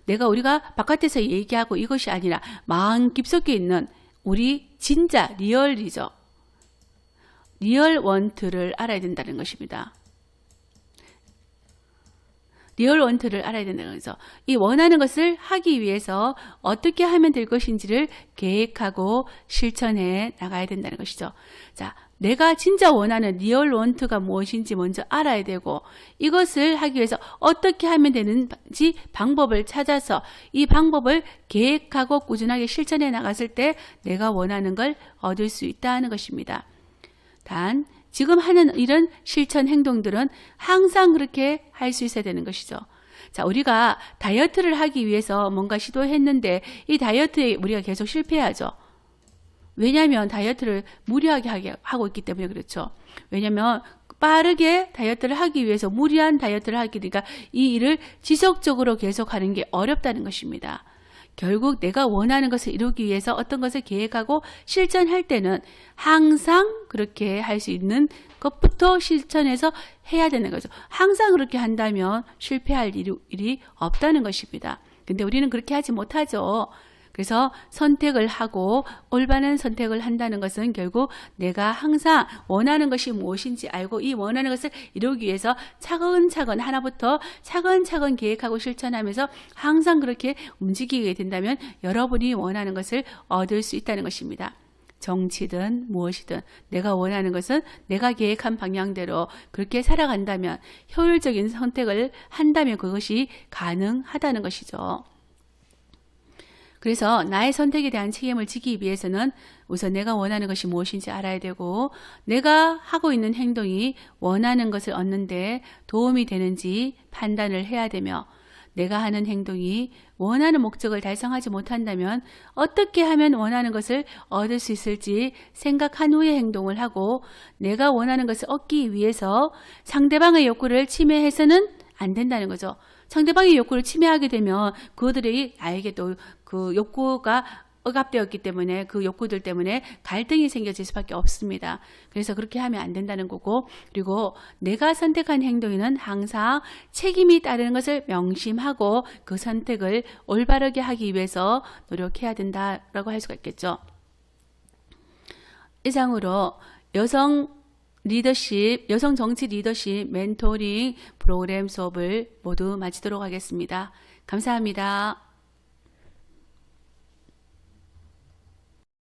우리가 바깥에서 얘기하고 이것이 아니라 마음 깊숙이 있는 우리 진짜 리얼리죠. 리얼 원트를 알아야 된다는 것입니다. 리얼 원트를 알아야 된다는 거죠. 이 원하는 것을 하기 위해서 어떻게 하면 될 것인지를 계획하고 실천해 나가야 된다는 것이죠. 자, 내가 진짜 원하는 리얼 원트가 무엇인지 먼저 알아야 되고 이것을 하기 위해서 어떻게 하면 되는지 방법을 찾아서 이 방법을 계획하고 꾸준하게 실천해 나갔을 때 내가 원하는 걸 얻을 수 있다는 것입니다. 단 지금 하는 이런 실천 행동들은 항상 그렇게 할 수 있어야 되는 것이죠. 자, 우리가 다이어트를 하기 위해서 뭔가 시도했는데 이 다이어트에 우리가 계속 실패하죠. 왜냐하면 다이어트를 무리하게 하고 있기 때문에 그렇죠. 왜냐하면 빠르게 다이어트를 하기 위해서 무리한 다이어트를 하게 되니까 이 일을 지속적으로 계속하는 게 어렵다는 것입니다. 결국 내가 원하는 것을 이루기 위해서 어떤 것을 계획하고 실천할 때는 항상 그렇게 할 수 있는 것부터 실천해서 해야 되는 거죠. 항상 그렇게 한다면 실패할 일이 없다는 것입니다. 근데 우리는 그렇게 하지 못하죠. 그래서 선택을 하고 올바른 선택을 한다는 것은 결국 내가 항상 원하는 것이 무엇인지 알고 이 원하는 것을 이루기 위해서 차근차근 하나부터 차근차근 계획하고 실천하면서 항상 그렇게 움직이게 된다면 여러분이 원하는 것을 얻을 수 있다는 것입니다. 정치든 무엇이든 내가 원하는 것은 내가 계획한 방향대로 그렇게 살아간다면 효율적인 선택을 한다면 그것이 가능하다는 것이죠. 그래서 나의 선택에 대한 책임을 지기 위해서는 우선 내가 원하는 것이 무엇인지 알아야 되고 내가 하고 있는 행동이 원하는 것을 얻는데 도움이 되는지 판단을 해야 되며 내가 하는 행동이 원하는 목적을 달성하지 못한다면 어떻게 하면 원하는 것을 얻을 수 있을지 생각한 후에 행동을 하고 내가 원하는 것을 얻기 위해서 상대방의 욕구를 침해해서는 안 된다는 거죠. 상대방의 욕구를 침해하게 되면 그들이 나에게 또 그 욕구가 억압되었기 때문에 그 욕구들 때문에 갈등이 생겨질 수밖에 없습니다. 그래서 그렇게 하면 안 된다는 거고 그리고 내가 선택한 행동에는 항상 책임이 따르는 것을 명심하고 그 선택을 올바르게 하기 위해서 노력해야 된다라고 할 수가 있겠죠. 이상으로 여성 정치 리더십 멘토링 프로그램 수업을 모두 마치도록 하겠습니다. 감사합니다.